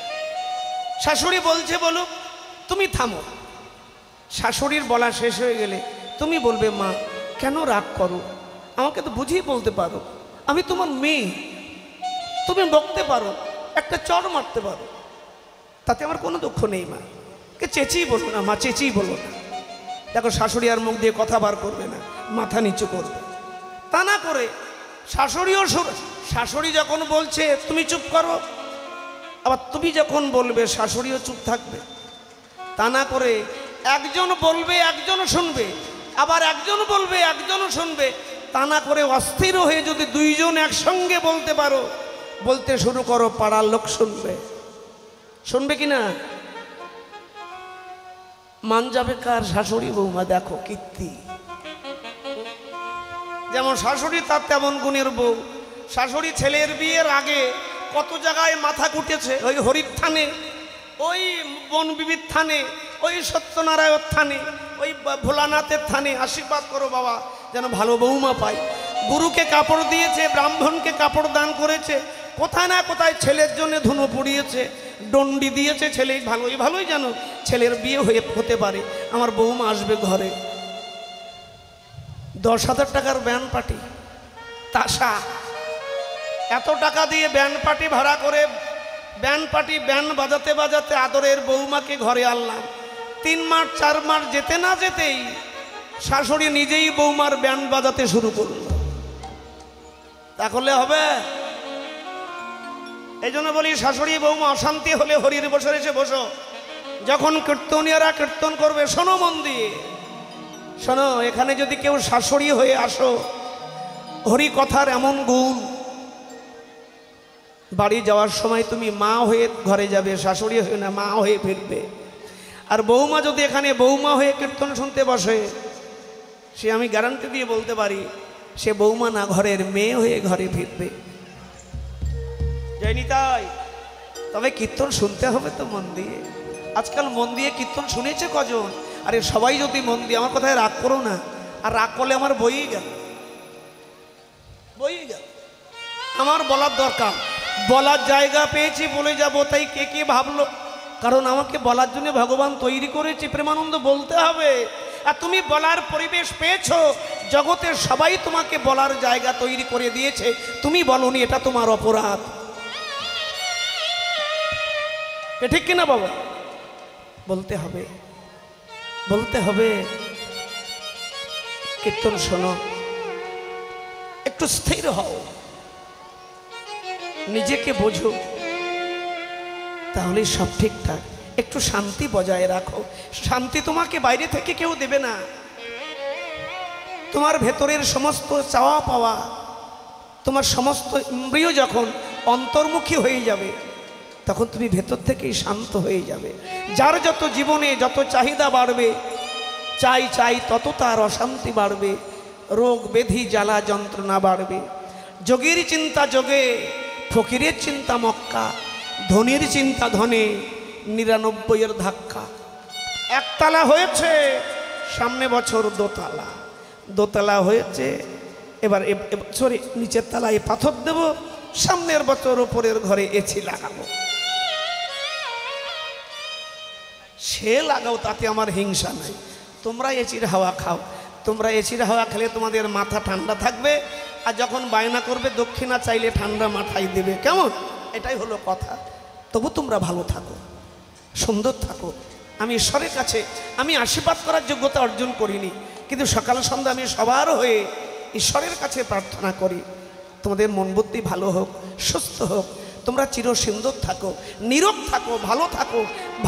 শাশুড়ি বলছে বলো, তুমি থামো। শাশুড়ির বলা শেষ হয়ে গেলে তুমি বলবে মা কেন রাগ করো, আমাকে তো বুঝিয়ে বলতে পারো, আমি তোমার মেয়ে, তুমি বকতে পারো, একটা চড় মারতে পারো, তাতে আমার কোনো দুঃখ নেই মা। কে চেঁচিয়ে বলো না মা, চেঁচিয়ে বলো না। দেখো, শাশুড়ি আর মুখ দিয়ে কথা বার করবে না, মাথা নিচু করবে। তা না করে শাশুড়ি যখন বলছে তুমি চুপ করো, আবার তুমি যখন বলবে শাশুড়িও চুপ থাকবে। তা না করে একজন বলবে একজন শুনবে, আবার একজন বলবে একজন শুনবে। তা না করে অস্থির হয়ে যদি দুইজন একসঙ্গে বলতে পারো, বলতে শুরু করো, পাড়ার লোক শুনবে। শুনবে কিনা? মান যাবে কার? শাশুড়ি বৌমা। দেখো কীর্তি, যেমন শাশুড়ি তার তেমন গুণের বউ। শাশুড়ি ছেলের বিয়ের আগে কত জায়গায় মাথা কুটেছে, ওই হরির থানে, ওই বনবিবির থানে, ওই সত্যনারায়ণ থানে, ওই ভোলানাথের থানে। আশীর্বাদ করো বাবা যেন ভালো বৌমা পাই। গুরুকে কাপড় দিয়েছে, ব্রাহ্মণকে কাপড় দান করেছে, কোথায় না কোথায় ছেলের জন্য ধুনো পুড়িয়েছে, দণ্ডি দিয়েছে। ছেলে ভালোই জানো ছেলের বিয়ে হতে পারে, আমার বৌমা আসবে ঘরে। 10,000 টাকার ব্যান্ড পার্টি, তাসা, এত টাকা দিয়ে ব্যান্ড পার্টি ভাড়া করে ব্যান্ড বাজাতে বাজাতে আদরের বৌমাকে ঘরে আনলাম। 3 মাস 4 মাস যেতে না যেতেই শাশুড়ি নিজেই বৌমার ব্যান্ড বাজাতে শুরু করল। তাহলে হবে? এই জন্য বলি, শাশুড়ি বৌমা অশান্তি হলে হরির বসে এসে বসো। যখন কীর্তনীয়রা কীর্তন করবে শোনো মন দিয়ে, শোনো। এখানে যদি কেউ শাশুড়ি হয়ে আসো, হরি কথার এমন গুণ, বাড়ি যাওয়ার সময় তুমি মা হয়ে ঘরে যাবে, শাশুড়ি হয়ে না, মা হয়ে ফিরবে। আর বৌমা যদি এখানে বৌমা হয়ে কীর্তন শুনতে বসে, সে আমি গ্যারান্টি দিয়ে বলতে পারি সে বৌমা না, ঘরের মেয়ে হয়ে ঘরে ফিরবে। যায়নি তাই? তবে কীর্তন শুনতে হবে তো মন দিয়ে। আজকাল মন দিয়ে কীর্তন শুনেছে কজন? আরে সবাই যদি মন দিয়ে, আমার কথায় রাগ করো না। আর রাগ করলে আমার বইই গেল। আমার বলার দরকার, বলার জায়গা পেয়েছি বলে যাবো, তাই কে কে ভাবলো? কারণ আমাকে বলার জন্য ভগবান তৈরি করেছে, প্রেমানন্দ বলতে হবে। আর তুমি বলার পরিবেশ পেয়েছো, জগতের সবাই তোমাকে বলার জায়গা তৈরি করে দিয়েছে, তুমি বলনি, এটা তোমার অপরাধ। ঠিক কিনা বাবা? বলতে হবে, বলতে হবে। কীর্তন শোনো, একটু স্থির হও, নিজেকে বোঝো, তাহলে সব ঠিকঠাক। একটু শান্তি বজায় রাখো। শান্তি তোমাকে বাইরে থেকে কেউ দেবে না। তোমার ভেতরের সমস্ত চাওয়া পাওয়া, তোমার সমস্ত ইন্দ্রিয় যখন অন্তর্মুখী হয়ে যাবে, তখন তুমি ভেতর থেকেই শান্ত হয়ে যাবে। যার যত জীবনে যত চাহিদা বাড়বে, চাই তত তার অশান্তি বাড়বে, রোগ ব্যাধি জ্বালা যন্ত্রণা বাড়বে। যোগীর চিন্তা যোগে, ফকিরের চিন্তা মক্কা, ধনীর চিন্তা ধনে, 99-এর ধাক্কা। একতলা হয়েছে, সামনে বছর দোতলা হয়েছে, এবার সরি নিচের তলায় পাথর দেব, সামনের বছর উপরের ঘরে এসি লাগাবো। সে লাগাও, তাতে আমার হিংসা নাই। তোমরা এসির হাওয়া খাও, তোমরা এসির হাওয়া খেলে তোমাদের মাথা ঠান্ডা থাকবে। আর যখন বায়না করবে দক্ষিণা চাইলে ঠান্ডা মাথায় দেবে, কেমন? এটাই হলো কথা। তবু তোমরা ভালো থাকো, সুন্দর থাকো। আমি ঈশ্বরের কাছে আমি আশীর্বাদ করার যোগ্যতা অর্জন করিনি, কিন্তু সকাল সন্ধ্যা আমি সবার হয়ে ঈশ্বরের কাছে প্রার্থনা করি তোমাদের মন বুদ্ধি ভালো হোক, সুস্থ হোক, তোমরা চিরসুন্দর থাকো, নীরব থাকো,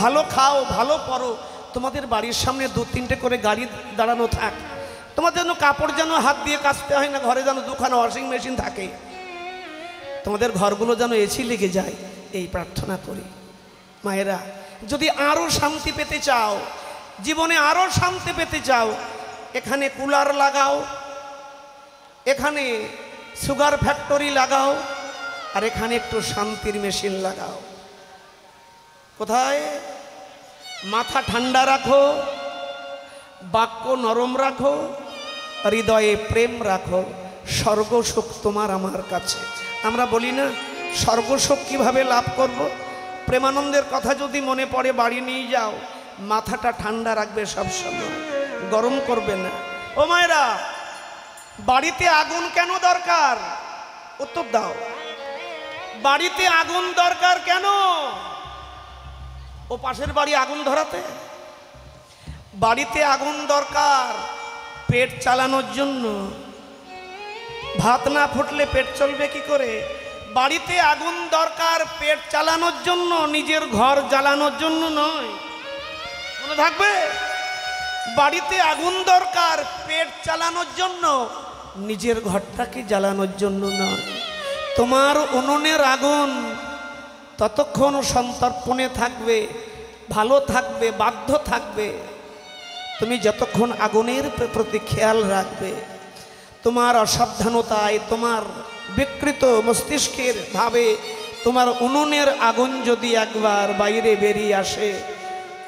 ভালো খাও, ভালো পড়ো। তোমাদের বাড়ির সামনে 2-3টে করে গাড়ি দাঁড়ানো থাক। তোমাদের যেন কাপড় যেন হাত দিয়ে কাচতে হয় না, ঘরে যেন 2খানা ওয়াশিং মেশিন থাকে। তোমাদের ঘরগুলো যেন এসি লেগে যায়, এই প্রার্থনা করি। মায়েরা, যদি আরও শান্তি পেতে চাও, জীবনে আরো শান্তি পেতে চাও, এখানে কুলার লাগাও, এখানে সুগার ফ্যাক্টরি লাগাও, আর এখানে একটু শান্তির মেশিন লাগাও। কোথায়? মাথা ঠান্ডা রাখো, বাক্য নরম রাখো, হৃদয়ে প্রেম রাখো, স্বর্গসুখ তোমার আমার কাছে। আমরা বলি না স্বর্গসুখ কিভাবে লাভ করব? প্রেমানন্দের কথা যদি মনে পড়ে বাড়ি নিয়ে যাও, মাথাটা ঠান্ডা রাখবে, সবসময় গরম করবে না। ও মায়েরা, বাড়িতে আগুন কেন দরকার? উত্তর দাও। বাড়িতে আগুন দরকার কেন? ও পাশের বাড়ি আগুন ধরাতে? বাড়িতে আগুন দরকার পেট চালানোর জন্য। ভাত না ফুটলে পেট চলবে কি করে? বাড়িতে আগুন দরকার পেট চালানোর জন্য, নিজের ঘর জ্বালানোর জন্য নয়। মনে থাকবে, বাড়িতে আগুন দরকার পেট চালানোর জন্য, নিজের ঘরটাকে জ্বালানোর জন্য নয়। তোমার উনুনের আগুন ততক্ষণ সন্তর্পণে থাকবে, ভালো থাকবে, বাধ্য থাকবে তুমি যতক্ষণ আগুনের প্রতি খেয়াল রাখবে। তোমার অসাবধানতায়, তোমার বিকৃত মস্তিষ্কের ভাবে তোমার উনুনের আগুন যদি একবার বাইরে বেরিয়ে আসে,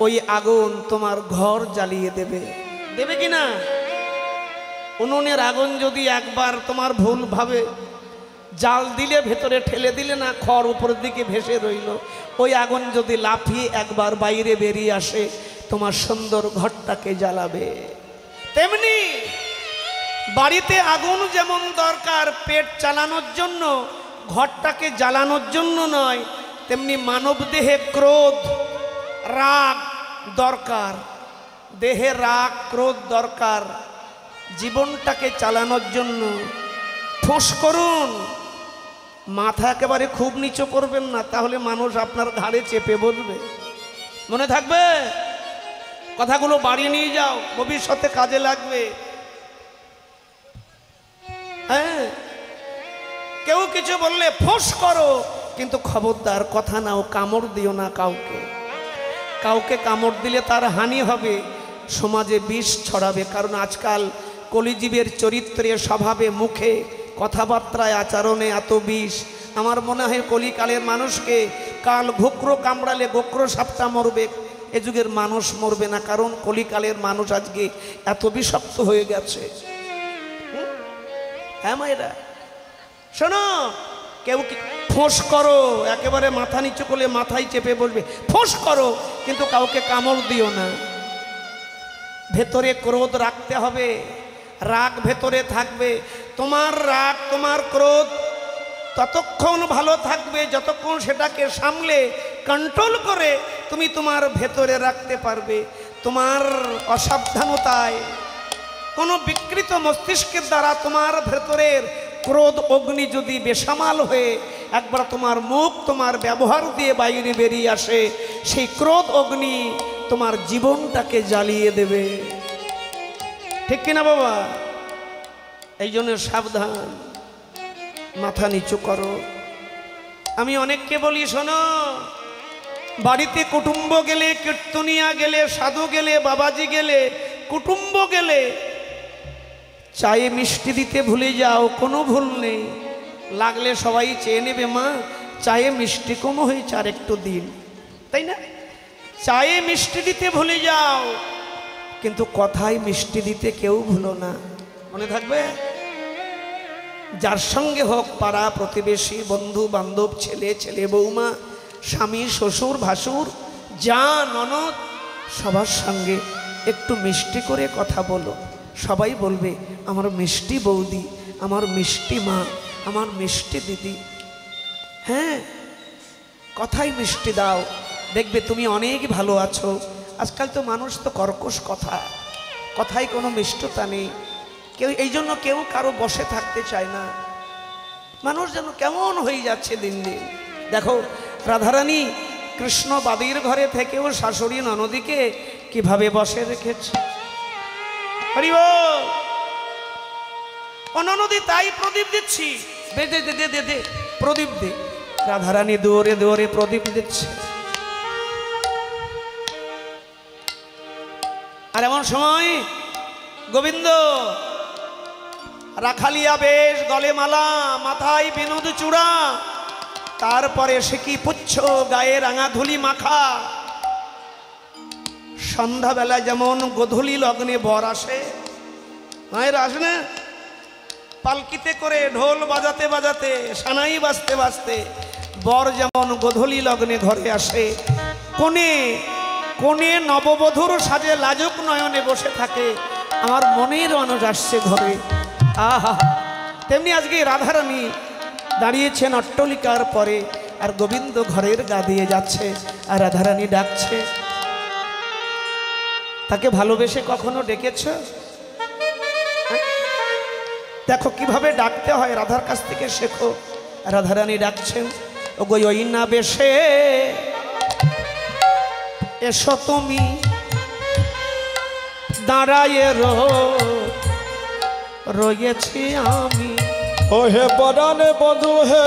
ওই আগুন তোমার ঘর জ্বালিয়ে দেবে। দেবে কি না? উনুনের আগুন যদি একবার তোমার ভুলভাবে জাল দিলে, ভেতরে ঠেলে দিলে না, খড় উপরের দিকে ভেসে রইল, ওই আগুন যদি লাফিয়ে একবার বাইরে বেরিয়ে আসে, তোমার সুন্দর ঘরটাকে জ্বালাবে। তেমনি বাড়িতে আগুন যেমন দরকার পেট চালানোর জন্য, ঘরটাকে জ্বালানোর জন্য নয়, তেমনি মানব দেহে ক্রোধ, রাগ দরকার। দেহে রাগ, ক্রোধ দরকার জীবনটাকে চালানোর জন্য। ফোঁস করুন, মাথা একেবারে খুব নিচু করবেন না, তাহলে মানুষ আপনার ঘাড়ে চেপে বসবে। মনে থাকবে? কথাগুলো বাড়ি নিয়ে যাও, ভবিষ্যতে কাজে লাগবে। হ্যাঁ, কেউ কিছু বললে ফোঁস করো, কিন্তু খবরদার কথা নাও, কামড় দিও না কাউকে। কাউকে কামড় দিলে তার হানি হবে, সমাজে বিষ ছড়াবে। কারণ আজকাল কলিজীবের চরিত্রে, স্বভাবে, মুখে, কথাবার্তায়, আচরণে এত বিষ। আমার মনে হয় কলিকালের মানুষকে কাল ঘুকরো কামড়ালে গোকরো সাপটা মরবে, এ যুগের মানুষ মরবে না। কারণ কলিকালের মানুষ আজকে এত বিষাক্ত হয়ে গেছে। হ্যাঁ মায়েরা, শোনো, কেউ কি ফোঁস করো, একেবারে মাথা নিচু করলে মাথায় চেপে বলবে, ফোঁস করো, কিন্তু কাউকে কামড় দিও না। ভেতরে ক্রোধ রাখতে হবে, রাগ ভেতরে থাকবে। তোমার রাগ, তোমার ক্রোধ ততক্ষণ ভালো থাকবে যতক্ষণ সেটাকে সামলে, কন্ট্রোল করে তুমি তোমার ভেতরে রাখতে পারবে। তোমার অসাবধানতায়, কোনো বিকৃত মস্তিষ্কের দ্বারা তোমার ভেতরের ক্রোধ অগ্নি যদি বেসামাল হয়ে একবার তোমার মুখ, তোমার ব্যবহার দিয়ে বাইরে বেরিয়ে আসে, সেই ক্রোধ অগ্নি তোমার জীবনটাকে জ্বালিয়ে দেবে। ঠিক কিনা বাবা? এই জন্য সাবধান, মাথা নিচু করো। আমি অনেককে বলি, শোনো, বাড়িতে কুটুম্ব গেলে, কীর্তনিয়া গেলে, সাধু গেলে, বাবাজি গেলে, কুটুম্ব গেলে চায়ে মিষ্টি দিতে ভুলে যাও, কোনো ভুল নেই। লাগলে সবাই চেয়ে নেবে, মা চায়ে মিষ্টি কম হয়েছে, আর একটু দিন, তাই না? চায়ে মিষ্টি দিতে ভুলে যাও, কিন্তু কথায় মিষ্টি দিতে কেউ ভুলো না। মনে থাকবে? যার সঙ্গে হোক, পাড়া প্রতিবেশী, বন্ধু বান্ধব, ছেলে ছেলে, বৌমা, স্বামী, শ্বশুর, ভাসুর, যা ননদ, সবার সঙ্গে একটু মিষ্টি করে কথা বলো। সবাই বলবে, আমার মিষ্টি বৌদি, আমার মিষ্টি মা, আমার মিষ্টি দিদি। হ্যাঁ, কথাই মিষ্টি দাও, দেখবে তুমি অনেক ভালো আছো। আজকাল তো মানুষ তো কর্কশ কথা, কথায় কোনো মিষ্টতা নেই। কেউ এই জন্য কেউ কারো বসে থাকতে চায় না। মানুষ যেন কেমন হয়ে যাচ্ছে দিন দিন। দেখো, রাধারানী কৃষ্ণ বাদীর ঘরে থেকেও শাশুড়ি ননদীকে কিভাবে বসে রেখেছে। হরিব ও ননদী, তাই প্রদীপ দিচ্ছি, দে দে দে দে দে প্রদীপ দে। রাধারানী দৌড়ে দৌড়ে প্রদীপ দিচ্ছে। আর এমন সময় গোবিন্দ রাখালিয়া বেশ, গলে মালা, মাথায় বিনোদ চূড়া, তারপরে সে কি পুচ্ছ, গায়ে রাঙা ধুলি মাখা। সন্ধ্যাবেলা যেমন গোধূলি লগ্নে বর আসে, মায়ের আসে না, পালকিতে করে ঢোল বাজাতে বাজাতে, সানাই বাজতে বাজতে বর যেমন গোধূলি লগ্নে ঘরে আসে, কোণে কোণে নববধূর সাজে লাজুক নয়নে বসে থাকে, আমার মনের মানুষ আসছে ঘরে। আহা, তেমনি আজকে রাধারানী দাঁড়িয়েছেন অট্টলিকার পরে, আর গোবিন্দ ঘরের গা দিয়ে যাচ্ছে, আর রাধারানী ডাকছে। তাকে ভালোবেসে কখনো ডেকেছ? দেখো কিভাবে ডাকতে হয়, রাধার কাছ থেকে শেখো। রাধারানী ডাকছেন, ও গো ওই না বেশে এসো তুমি, দাঁড়ায়ে রয়েছি আমি।
ও হে পরাণে বধূ হে,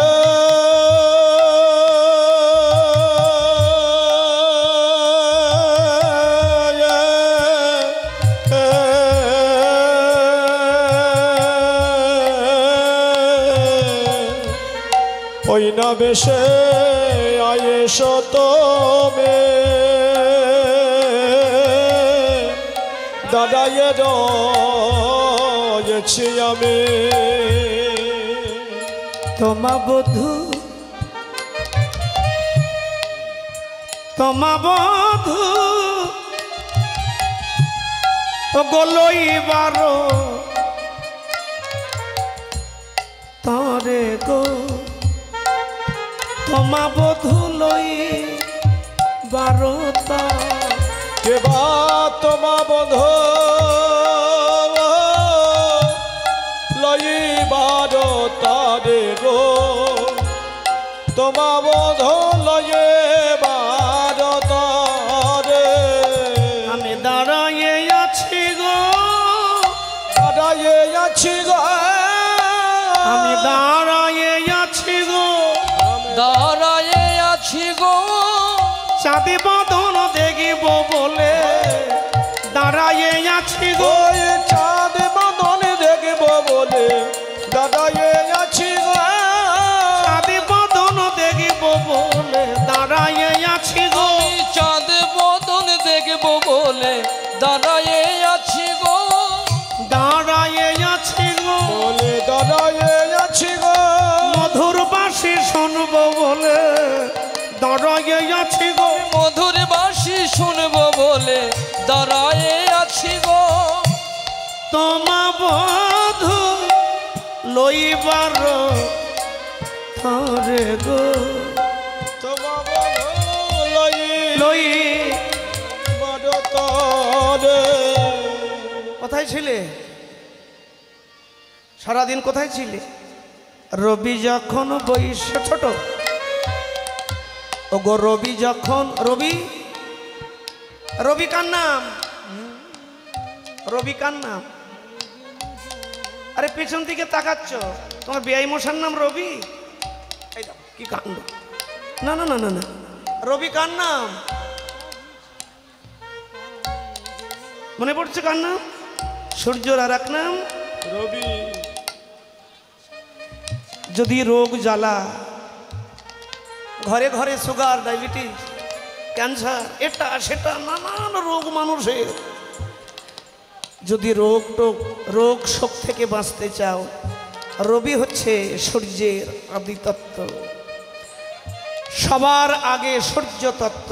ওই না বেশে আয়েশো তুমি, দাঁড়ায়ে রয়েছি আমি।
তোমা বধূ, তোমা বধূ গলইবার তরে গো, তোমা বধূ লই বারতা।
কেবা তোমা বধূ লইবার তারে গো, তোমা বধূ লইবার তারে।
আমি দাঁড়াইয়ে আছি গো,
দাঁড়াইয়ে আছি গো,
আমি দাঁড়াইয়ে আছি গো,
দাঁড়ায়ে আছি গো,
চাঁদে বদন দেখিব বলে দাঁড়াইয়ে আছি গো।
ওই চাঁদ বদন দেখব বলে দাঁড়াইয়ে আছি গো,
চাঁদে বদন দেখিব বলে দাঁড়াইয়ে আছি গো,
আমি চাঁদ বদন দেখব বলে দাঁড়ায়ে আছি গো,
দাঁড়াইয়ে আছি গো,
বলে দাঁড়াইয়ে আছি গো।
মধুর বাঁশি শুনব বলে দাঁড়াইয়ে আছি গো,
মধুর বাঁশি শুনবো বলে দাঁড়ায়ে আছি গো।
তোমা বধূ লইবার তরে গো,
তোমা বধূ লইবার তারে।
কোথায় ছিলে সারাদিন, কোথায় ছিলে? রবি যখন বইসে ছোট, ও গো রবি যখন, রবি, রবি কার নাম? রবি কার নাম? আরে পেছন দিকে তাকাচ্ছ, তোমার বেআই মশার নাম রবি? এই দাও, কি কাণ্ড! না না না না না, রবি কার নাম মনে পড়ছে? কার নাম? সূর্যর আর এক নাম
রবি।
যদি রোগ জ্বালা, ঘরে ঘরে সুগার, ডায়াবেটিস, ক্যান্সার, এটা সেটা নানান রোগ মানুষের, যদি রোগ শোক থেকে বাঁচতে চাও, রবি হচ্ছে সূর্যের আদিতত্ত্ব, সবার আগে সূর্য তত্ত্ব।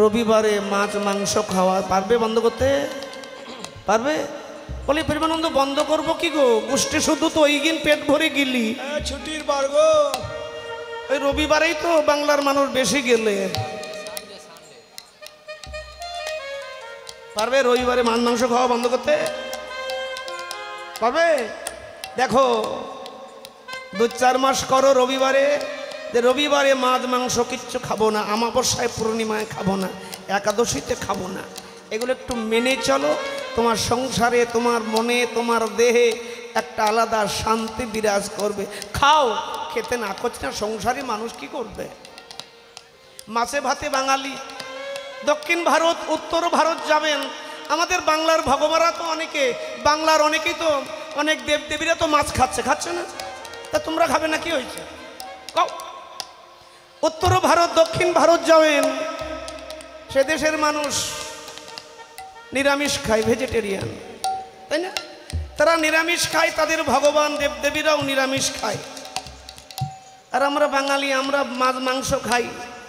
রবিবারে মাছ মাংস খাওয়া পারবে বন্ধ করতে? পারবে? বলি প্রেমানন্দ বন্ধ করব কি গো, গোষ্ঠী শুধু তো ওই দিন পেট ভরে গেলি,
ছুটির বার গো,
ওই রবিবারেই তো বাংলার মানুষ বেশি গেলে। পারবে রবিবারে মাছ মাংস খাওয়া বন্ধ করতে? পারবে? দেখো 2-4 মাস করো রবিবারে, যে রবিবারে মাছ মাংস কিচ্ছু খাবো না, অমাবস্যায় পূর্ণিমায় খাবো না, একাদশীতে খাবো না, এগুলো একটু মেনে চলো। তোমার সংসারে, তোমার মনে, তোমার দেহে একটা আলাদা শান্তি বিরাজ করবে। খাও, খেতে না করছে না সংসারী মানুষ কি করবে? মাছে ভাতে বাঙালি, দক্ষিণ ভারত উত্তর ভারত যাবেন, আমাদের বাংলার ভগবানরা তো অনেকে, বাংলার অনেকেই তো অনেক দেবদেবীরা তো মাছ খাচ্ছে না, তা তোমরা খাবে না? কি হয়েছে কও? উত্তর ভারত দক্ষিণ ভারত যাবেন, সে দেশের মানুষ নিরামিষ খায়, ভেজিটেরিয়ান, তাই না? তারা নিরামিষ খায়, তাদের ভগবান দেবদেবীরাও নিরামিষ খায়। আর আমরা বাঙালি, আমরা মাছ মাংস খাই,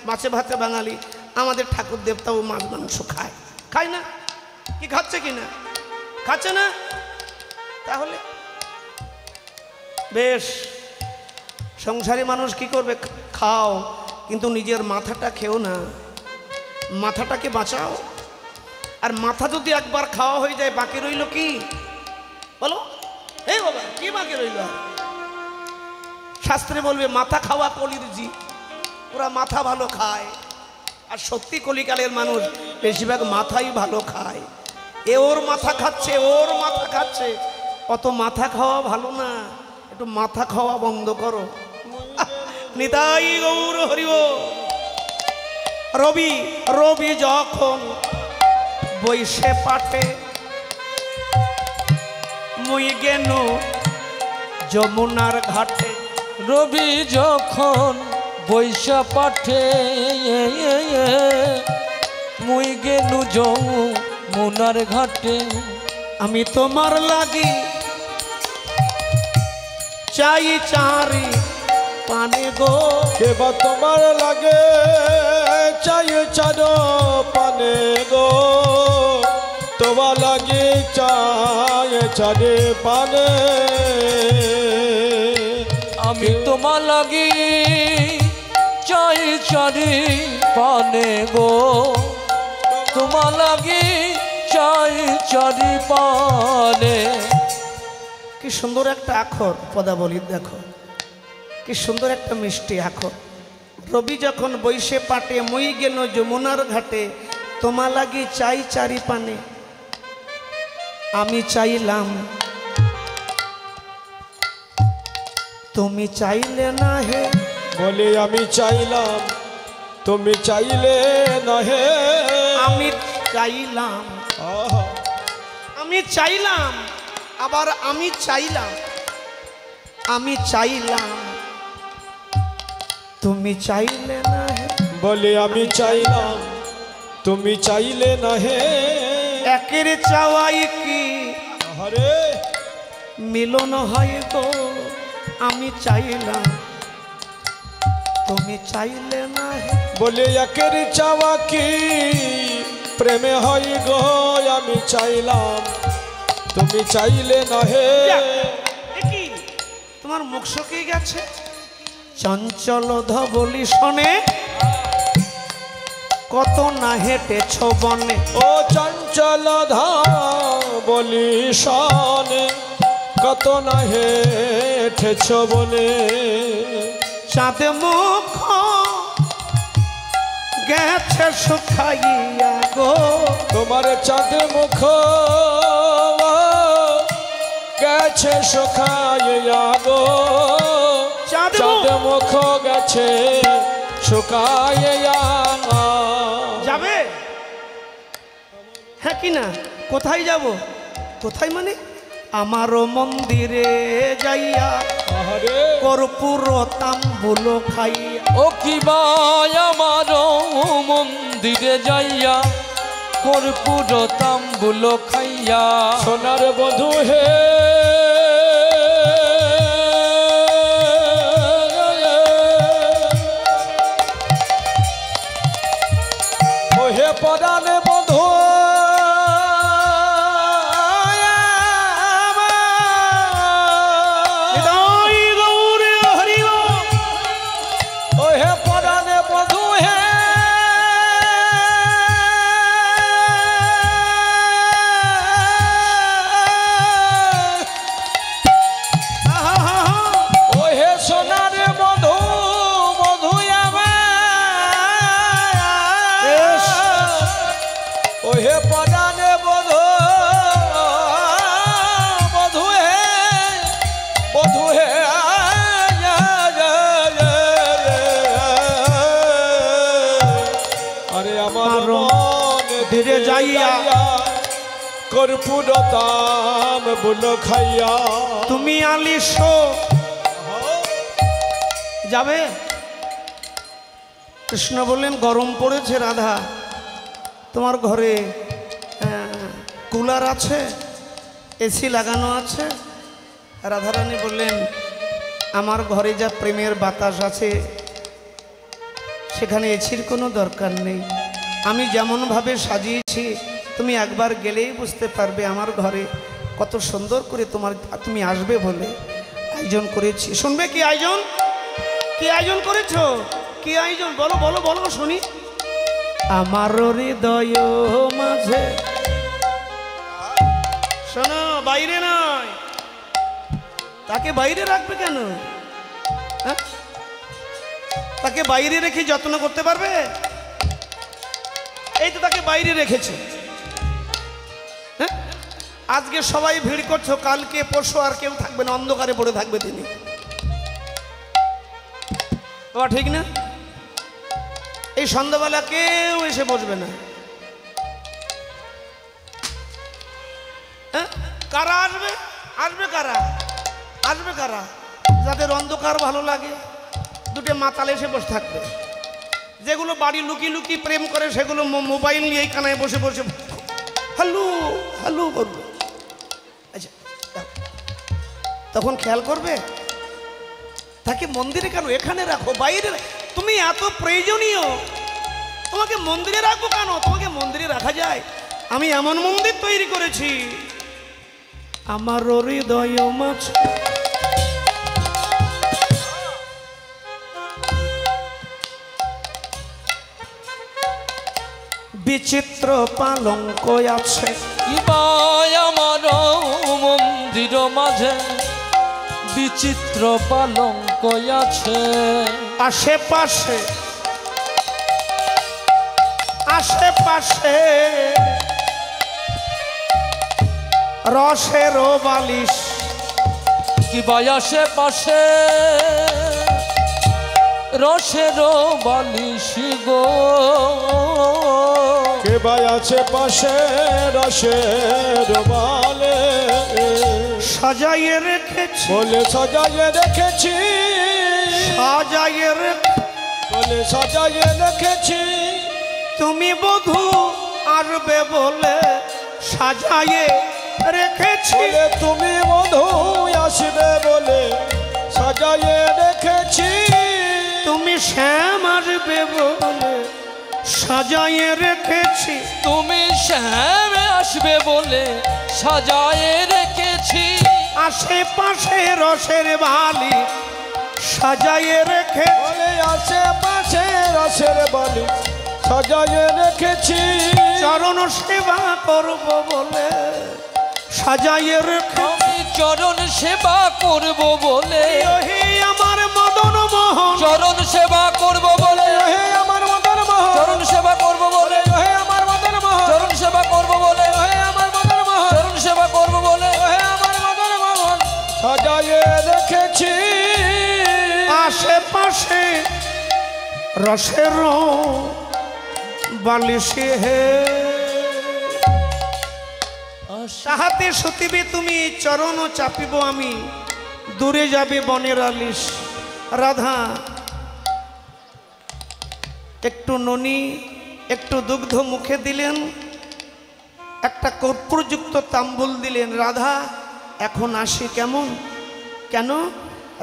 মাছে ভাতে বাঙালি, আমাদের ঠাকুর দেবতাও মাছ মাংস খায়, খায় না? কি খাচ্ছে কি না? খাচ্ছে না? তাহলে বেশ, সংসারী মানুষ কি করবে? খাও, কিন্তু নিজের মাথাটা খেও না, মাথাটাকে বাঁচাও। আর মাথা যদি একবার খাওয়া হয়ে যায়, বাকি রইল কি বলো? এই বাবা, কি বাকি রইল? শাস্ত্রে বলবে মাথা খাওয়া কলির জি, ওরা মাথা ভালো খায়। আর সত্যি কলিকালের মানুষ বেশিরভাগ মাথাই ভালো খায়। এ ওর মাথা খাচ্ছে, ওর মাথা খাচ্ছে, অত মাথা খাওয়া ভালো না, একটু মাথা খাওয়া বন্ধ করো। নিতাই গৌর হরিব। রবি রবি যখন বৈশে পাঠে, মুই গেনু যমুনার ঘাটে।
রবি যখন বৈশা পাঠে, মুই গেলু যমুনার ঘাটে।
আমি তোমার লাগি চাই চারি পানে গো।
কেবা তোমার লাগে চাই চার পানে গো, তোমার লাগে চাই চারে পানে।
আমি তোমার লাগি চাই চারি পানে গো, তোমার লাগি চাই চারি পানে।
কি সুন্দর একটা আখর পদাবলী, দেখো কি সুন্দর একটা মিষ্টি আখর। রবি যখন বৈশে পাটে, মুই গেল যমুনার ঘাটে, তোমা লাগি চাই চারি পানে। আমি চাইলাম, তুমি চাইলে না হে।
বলে আমি চাইলাম, তুমি চাইলে না হে।
আমি চাইলাম,
আহা,
আমি চাইলাম, আবার আমি চাইলাম, আমি চাইলাম, তুমি চাইলে না হে।
বলে আমি চাইলাম, তুমি চাইলে না হে।
একের চাওয়াই কি
আরে
মিলন হয় গো। আমি চাইলাম, তুমি চাইলে না হে।
বলে একের চাওয়া কি প্রেমে হয় গো। আমি চাইলাম, তুমি চাইলে না হে।
কি তোমার মুখ শুকিয়ে গেছে? চঞ্চল ধবলি শোনে, কত না হেঁটেছ বনে।
ও চঞ্চল ধবলি শোনে, কত না হেঠেছ বলে।
চাঁদ মুখ গেছে শুকাইয়া গো।
তোমার চাঁদ মুখ গেছে শুকাইয়া গো।
চাঁদ
চাঁদ মুখ গেছে শুকাইয়া।
যাবে? হ্যাঁ কি না? কোথায় যাব? কোথায় মানে? আমারও মন্দিরে যাইয়া
আরে
কর্পূর তাম্বুল খাইয়া।
ও কি ভাই আমার মন্দিরে যাইয়া কর্পূর তাম্বুল খাইয়া।
সোনার বধূ হে, ও হে পরাণে বধূ,
নিতাই গৌর হরি বল।
ও হে পরাণে বধূ হে।
যাইয়া
কর্পূরতাম বুল খাইয়া
তুমি আলিস যাবে। কৃষ্ণ বললেন গরম পড়েছে রাধা, তোমার ঘরে কুলার আছে, এসি লাগানো আছে? রাধারানী বললেন আমার ঘরে যা প্রেমের বাতাস আছে সেখানে এসির কোনো দরকার নেই। আমি যেমনভাবে সাজিয়েছি তুমি একবার গেলেই বুঝতে পারবে আমার ঘরে কত সুন্দর করে তুমি আসবে বলে আয়োজন করেছি। শুনবে কি আয়োজন? কি আয়োজন করেছো? কি আয়োজন? বলো বলো বলো শুনি। আমার হৃদয় মাঝে, শোনো, বাইরে নয়। তাকে বাইরে রাখবে কেন? হ্যাঁ, তাকে বাইরে রেখে যত্ন করতে পারবে? এই তো তাকে বাইরে রেখেছে। হ্যাঁ, আজকে সবাই ভিড় করছো, কালকে পরশু আর কেউ থাকবে না, অন্ধকারে পড়ে থাকবে তিনি। বাবা ঠিক না? এই সন্ধ্যাবেলা কেউ এসে বসবে না। হ্যাঁ, কারা আসবে? আসবে কারা? আসবে কারা? যাদের অন্ধকার ভালো লাগে, দুটো মাতাল এসে বসে থাকবে। যেগুলো বাড়ি লুকিয়ে লুকিয়ে প্রেম করে সেগুলো মোবাইল নিয়ে এই কানায় বসে বসে হ্যালো হ্যালো করবে। আচ্ছা, তখন খেয়াল করবে তাকে মন্দিরে কেন এখানে রাখো, বাইরে? তুমি এত প্রয়োজনীয়, তোমাকে মন্দিরে রাখবো কেন? তোমাকে মন্দিরে রাখা যায়? আমি এমন মন্দির তৈরি করেছি আমার হৃদয় মাঝে। বিচিত্র পালঙ্ক আছে
আমার মন্দির মাঝে, বিচিত্র পালঙ্ক আছে।
আশেপাশে আশেপাশে রসের বালিশ।
কি ভাই আশেপাশে রসের বালিশ গো,
কে ভাই আছে পাশে রসের বালে
সাজাইয়ে রেখেছি,
বলে সাজাইয়ে রেখেছি,
সাজাইয়ে
বলে সাজাইয়ে রেখেছি।
তুমি বধূ আসবে বলে সাজাইয়ে রেখেছি,
বলে তুমি বধূ আসবে বলে সাজাইয়ে রেখেছি।
তুমি শ্যাম আসবে বলে সাজাইয়ে রেখেছি,
তুমি শ্যাম আসবে বলে সাজায়ে রেখেছি।
আশেপাশে রসের বালি সাজাইয়ে রেখে,
বলে আশেপাশে রসের বালি সাজাইয়ে রেখেছি।
চরণ সেবা করব বলে সাজাইয়ে রেখে,
আমি চরণ সেবা করব বলে,
হে আমার মদন মোহন,
চরণ সেবা করব বলে,
হে আমার মদন মোহন,
চরণ সেবা করব বলে,
হে আমার মদন মোহন,
চরণ সেবা করব বলে,
হে আমার মদন মোহন,
চরণ সেবা করব বলে,
হে আমার মদন মোহন সাজাইয়ে রেখেছি।
আশেপাশে রসের বালিশে হে, তাহাতে সতিবে তুমি চরণ চাপিব আমি, দূরে যাবে বনের আলিশ। রাধা একটু ননি একটু দুগ্ধ মুখে দিলেন, একটা কর্পূরযুক্ত তাম্বুল দিলেন। রাধা এখন আসি কেমন? কেন?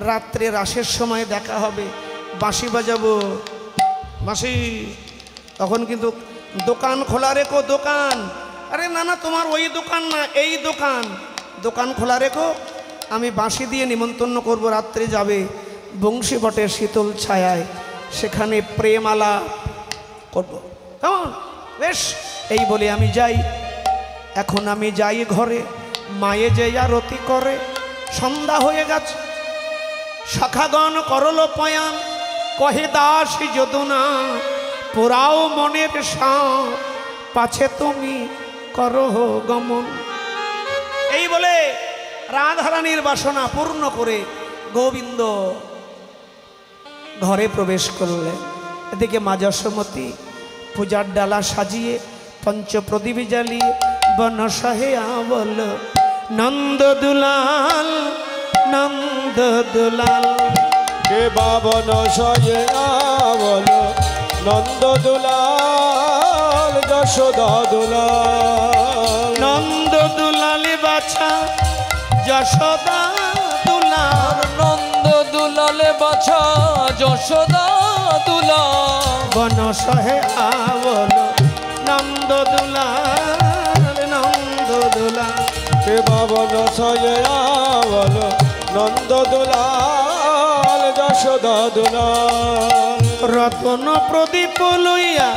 রাত্রে রাসের সময় দেখা হবে, বাঁশি বাজাবো, বাঁশি। তখন কিন্তু দোকান খোলা রেখো, দোকান। আরে না না, তোমার ওই দোকান না, এই দোকান। দোকান খোলা রেখো, আমি বাঁশি দিয়ে নিমন্ত্রণ করব, রাত্রে যাবে বংশী বটের শীতল ছায়ায়, সেখানে প্রেমালা করব। কেমন? বেশ, এই বলে আমি যাই। এখন আমি যাই ঘরে, মায়ে যে আরতি করে। সন্ধ্যা হয়ে গেছে, শাখাগণ করল পয়ান, কহে দাসী যদুনা পুরাও মনের সাঁ, পাছে তুমি করো গমন। এই বলে রাধারানীর বাসনা পূর্ণ করে গোবিন্দ ঘরে প্রবেশ করলেন। এদিকে মা যশোমতী পূজার ডালা সাজিয়ে পঞ্চ প্রদীপ জ্বালিয়ে বনসহে আবল নন্দ দুলাল নন্দ দুলাল।
কে বাবন সয়ে আবল নন্দ দুলাল যশোদা দুলাল।
নন্দ দুলাল বাছা যশোদা দুলাল।
নন্দ দুলালে বাছা যশোদা দুলাল।
বনসহে আবল নন্দ দুলাল নন্দ দুলাল।
কে বাবন সয়ে আবল নন্দ দুলাল যশোদা দুলাল।
রতন প্রদীপ লইয়া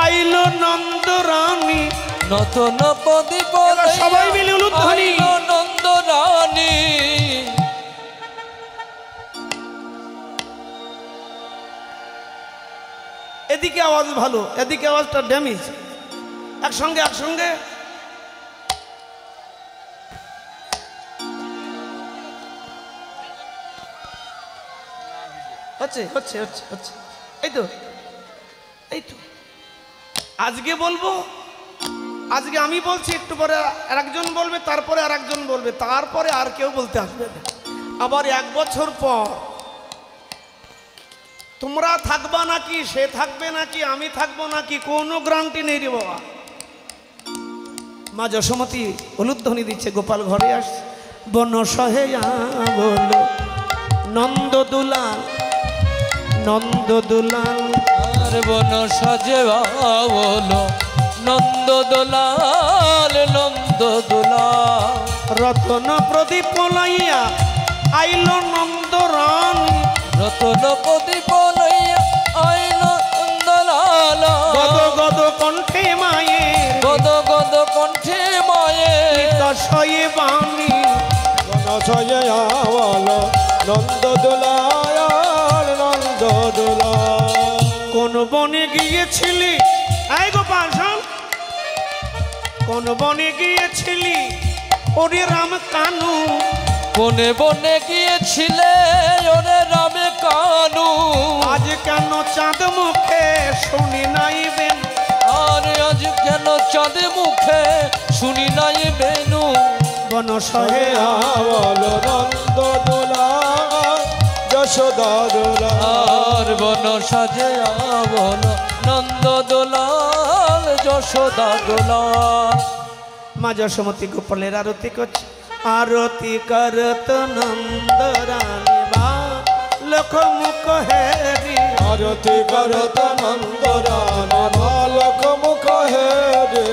আইল নন্দ রানী।
নতন প্রদীপ
এবার সবাই মিলে উলুধ্বনি।
আইল নন্দ রানী।
এদিকে আওয়াজ ভালো, এদিকে আওয়াজটা ড্যামেজ। একসঙ্গে একসঙ্গে। হচ্ছে হচ্ছে হচ্ছে হচ্ছে এই তো এই তো। আজকে বলবো, আজকে আমি বলছি, একটু পরে আরেকজন বলবে, তারপরে আরেকজন বলবে, তারপরে আর কেউ বলতে আসবে না। আবার 1 বছর পর তোমরা থাকবা নাকি, সে থাকবে নাকি, আমি থাকবো নাকি, কোনো গ্যারান্টি নেই রে বাবা। মা যশোমতী উলুধ্বনি দিচ্ছে, গোপাল ঘরে আসছে। বনসহে আবল নন্দ দুলাল নন্দ দুলাল।
আর বন সাজে আবল নন্দ দুলাল নন্দ দুলাল।
রতন প্রদীপ লইয়া আইল নন্দ রানী।
রতন প্রদীপ লইয়া আইল নন্দ লাল।
গদ গদ কণ্ঠে মায়ের
গদ গদ কণ্ঠে মায়ের
দশয়ে বাণী।
বনসয়ে আবল নন্দ দুলাল নন্দ দুলাল।
কোন বনে গিয়েছিলি এই গোপাল শোন, কোন বনে গিয়েছিলি ওরে রাম কানু।
বনে বনে গিয়েছিলে ওরে রামে কানু।
আজ কেন চাঁদ মুখে শুনি নাই বেন।
আর আজ কেন চাঁদ মুখে শুনি নাই বেনু।
বনসহে
আবল নন্দ দুলাল যশোদা দুলাল।
আর বন সাজে আবল নন্দ দুলাল যশোদা দুলাল।
মা যশোমতী গোপালের আরতি করছে। আরতি করত নন্দ রানী বা লোক মুখ হেরি।
আরতি করত নন্দ রানী বালক মুখ হেরে।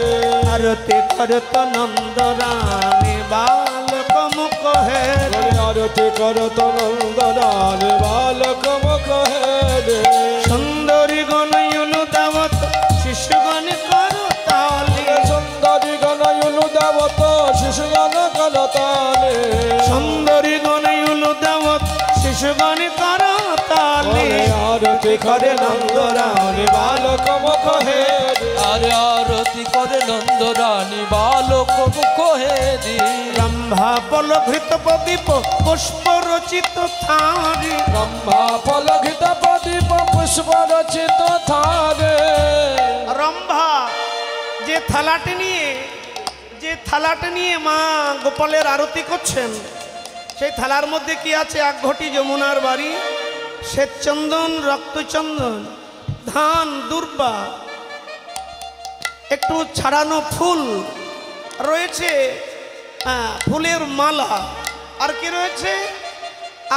আরতি করত নন্দ রানী বা লোক মুখ হেরি।
আরতি করত নন্দ রানী বালক মুখ হেরে।
সুন্দরী গণয়ুলু দাবত শিশুগণ কর তালি।
সুন্দরী গণয়ুলু দেবত শিশুগণ কলতালে।
সুন্দরী গণয়ুলু দাবত শিশুগণ কর তালি।
আরতি করে নন্দ রানী বালক মুখ হেরে।
আর আরতি করে নন্দ রানী বালক মুখ হেরি।
ব্রহ্মা পলঘৃত প্রদীপ পুষ্প রচিত থারি।
ব্রহ্মা ফলঘিত প্রদীপ পুষ্প রচিত থারে।
রম্ভা যে থালাটি নিয়ে মা গোপালের আরতি করছেন, সেই থালার মধ্যে কি আছে? 1 ঘটি যমুনার বাড়ি, শ্বেতচন্দন, রক্তচন্দন, ধান, দুর্বা, একটু ছাড়ানো ফুল রয়েছে, ফুলের মালা। আর কি রয়েছে?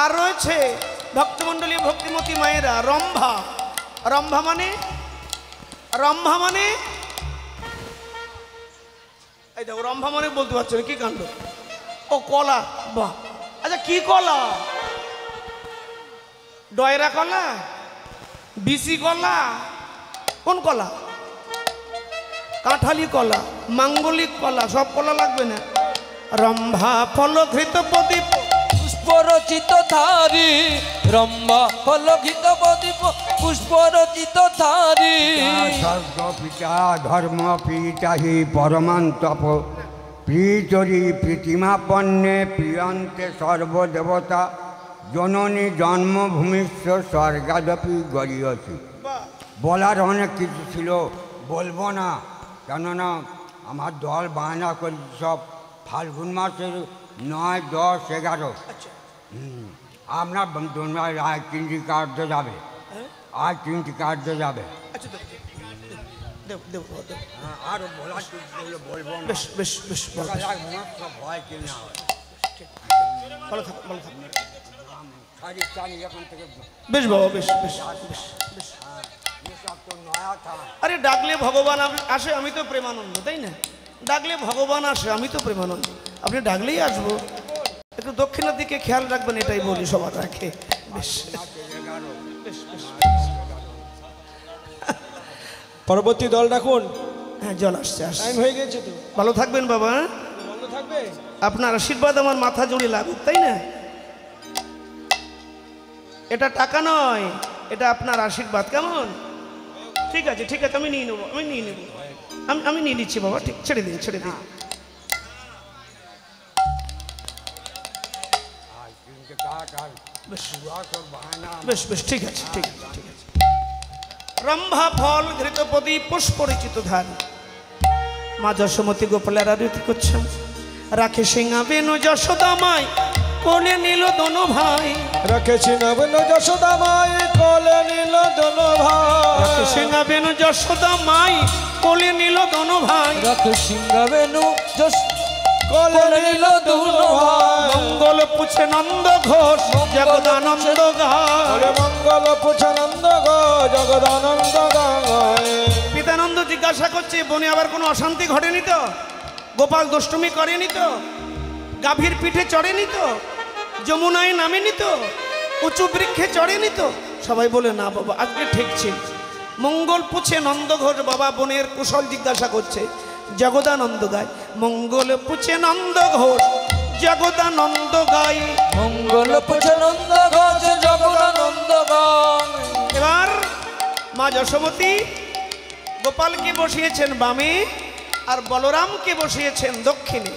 আর রয়েছে ভক্তমণ্ডলী, ভক্তিমতী মায়েরা। রম্ভা, রম্ভা মানে, রম্ভা মানে এই দেখো, রম্ভা মানে বলতে পারছো না, কি কাণ্ড। ও কলা, বাহ। আচ্ছা কি কলা? ডয়রা কলা, বিসি কলা, কোন কলা? কাঁঠালি কলা, মাঙ্গলিক কলা, সব কলা লাগবে না। রম্ভা ফলঘৃত প্রদীপ
পুষ্প রচিত থারি। রম্ভা ফলঘিত প্রদীপ পুষ্প রচিত থারি।
স্বর্গ পিতা ধর্ম পিতাহি পরমান্তপ প্রিচরি প্রীতিমাপন্নে প্রিয়ন্তে সর্বদেবতা জননী জন্মভূমিষ্য স্বর্গাদপি গরিয়সী। বলার অনেক কিছু ছিল, বলবো না। কেননা আমার দল বায়না করি সব ফাল্গুন মাসের 9, 10, 11। আপনার আজ 3টি কার্য যাবে, আজ 3টি কার্য যাবে।
আচ্ছা দেব দেব দেব।
আরও বলার বলবো না।
বেশ বেশ বেশ ভালো।
সব হয় কি না হয়।
ভালো থাক ভালো থাক।
শাড়ির টানি এখান থেকে
বেশ বাবা বেশ বেশ বেশ বেশ।
এসব তো নয়া থাক।
আরে ডাকলে ভগবান আসে, আমি তো প্রেমানন্দ, তাই না? ডাকলে ভগবান আসে, আমি তো প্রেমানন্দ। আপনি ডাকলেই আসবো। একটু দক্ষিণের দিকে খেয়াল রাখবেন, এটাই বলি সবার রাখে। বেশ বেশ বেশ।
পরবর্তী দল ডাকুন,
হ্যাঁ জল আসছে আসছে।
টাইম হয়ে গেছে তো।
ভালো থাকবেন বাবা।
বন্ধ থাকবে।
আপনার আশীর্বাদ আমার মাথা জুড়ে লাগুক, তাই না? এটা টাকা নয়, এটা আপনার আশীর্বাদ। কেমন? ঠিক আছে ঠিক আছে, আমি নিয়ে নেবো, আমি নিয়ে নেবো, আমি নিয়ে নিচ্ছি বাবা। ঠিক, ছেড়ে দিন ছেড়ে দিন। বেশ বেশ ঠিক আছে ঠিক আছে ঠিক আছে। রম্ভা ফল ঘৃতপদী পুষ্পরিচিত ধান, মা যশোমতী গোপালের আরতি করছেন। রাখে সিংহা বেনু যশোদামাই কোলে নিল দোনো ভাই।
রাখেছি নবন যশোদামাই কোলে নিল দোনো ভাই।
রাখে সিংহা বেনু যশোদামাই কোলে নিল দোনো ভাই।
রাখে সিংহাবেনু যশ
কোলে নিল দোনো ভাই।
মঙ্গল পুছে নন্দ ঘোষ জগদানন্দ গায়।
ওরে মঙ্গল পুছানন্দ গো জগদানন্দ গায়।
পিতানন্দ জিজ্ঞাসা করছে, বনে আবার কোনো অশান্তি ঘটেনি তো? গোপাল দুষ্টুমি করেনি তো? গাভীর পিঠে চড়েনি তো? যমুনায় নামেনি তো? উঁচু বৃক্ষে চড়েনি তো? সবাই বলে না বাবা, আজকে ঠিক ছিল। মঙ্গল পুছে নন্দ ঘোষ, বাবা বনের কুশল জিজ্ঞাসা করছে। জগদানন্দ গায়, মঙ্গল পুছে নন্দ ঘোষ জগদানন্দ গায়।
মঙ্গল পুছানন্দ ঘোষ জগদানন্দ গান।
এবার মা যশোমতী গোপালকে বসিয়েছেন বামে, আর বলরামকে বসিয়েছেন দক্ষিণে।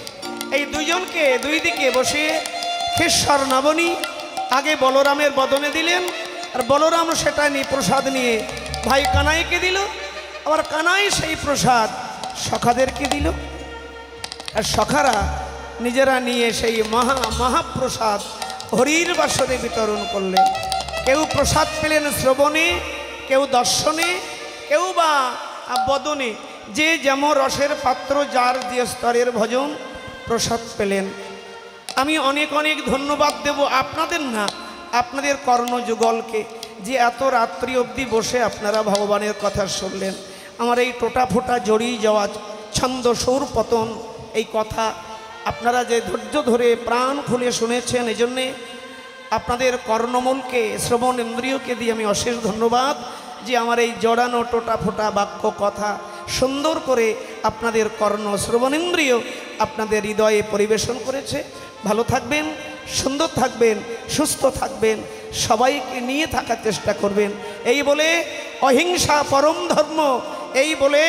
এই দুইজনকে দুই দিকে বসিয়ে খেশ্বর নবনী আগে বলরামের বদনে দিলেন, আর বলরাম সেটা নিয়ে প্রসাদ নিয়ে ভাই কানাইকে দিল, আবার কানাই সেই প্রসাদ সখাদেরকে দিল। আর সখারা নিজেরা নিয়ে সেই মহাপ্রসাদ হরির বাসরে বিতরণ করলেন। কেউ প্রসাদ পেলেন শ্রবণে, কেউ দর্শনে, কেউ বা বদনে। যে যেমন রসের পাত্র, যার যে স্তরের ভজন প্রসাদ পেলেন। আমি অনেক অনেক ধন্যবাদ দেব আপনাদের না, আপনাদের কর্ণযুগলকে, যে এত রাত্রি অবধি বসে আপনারা ভগবানের কথা শুনলেন। আমার এই টোটা ফোটা জড়িয়ে যাওয়া ছন্দ সুর পতন এই কথা আপনারা যে ধৈর্য ধরে প্রাণ খুলে শুনেছেন, এই জন্যে আপনাদের কর্ণমূলকে, শ্রবণ ইন্দ্রিয়কে দিয়ে আমি অশেষ ধন্যবাদ, যে আমার এই জড়ানো টোটা ফোটা বাক্য কথা সুন্দর করে আপনাদের কর্ণ শ্রবণেন্দ্রিয় আপনাদের হৃদয়ে পরিবেশন করেছে। ভালো থাকবেন, সুন্দর থাকবেন, সুস্থ থাকবেন, সবাইকে নিয়ে থাকার চেষ্টা করবেন। এই বলে অহিংসা পরম ধর্ম, এই বলে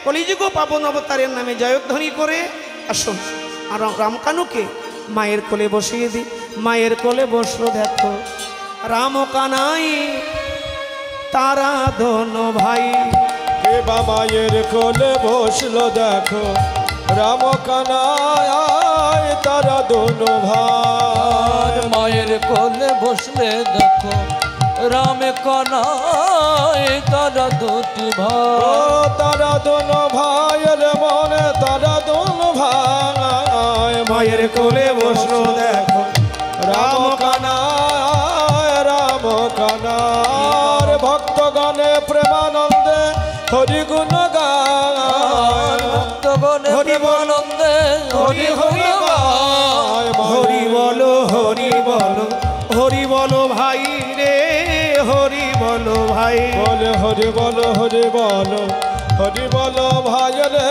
কলিযুগ পাবন অবতারের নামে জয়ধ্বনি করে আসুন। আর রামকানুকে মায়ের কোলে বসিয়ে দিই। মায়ের কোলে বসলো দেখো রাম কানাই তারা দোনো ভাই।
কে বা মায়ের কোলে বসলো দেখো রাম কানাই তারা দোনো ভাই।
মায়ের কোলে বসলে দেখো রাম কানাই তারা দুটি
ও
ভাই।
তারা দোনো ভাইয়ের মনে তারা দোনো ভাই।
মায়ের কোলে বসলো দেখো
রাম কানাই রাম কানার ভক্তগণে প্রেমানন্দে হরি গুণ গায়।
ভক্তগণে
হরি বল,
প্রেমানন্দে
হরি হরি
গায়।
হরি বলো হরি বলো হরি বলো ভাই রে, হরি বলো ভাই।
বলে হরি বলো হরি বলো হরি বলো ভাই রে,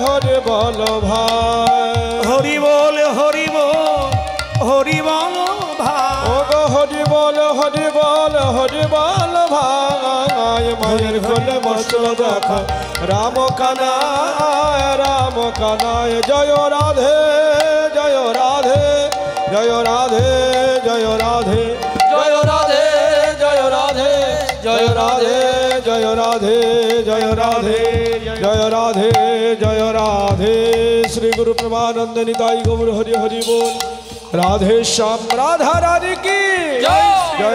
হরি বলো ভাই।
হরি বল হরি বল হরি বলো ভাই।
ও গো হরি বল হরি বল হরি বল ভাই। মায়ের কোলে বসলো দেখো রাম কানায় রাম কানায়। জয় রাধে জয় রাধে জয় রাধে জয় রাধে
জয় রাধে জয় রাধে জয় রাধে
জয় জয় রাধে জয় রাধে জয় রাধে জয় রাধে শ্রী গুরু প্রেমানন্দ নিতাই গৌর হরি হরি বল রাধে শ্যাম রাধা রানী কি
জয়।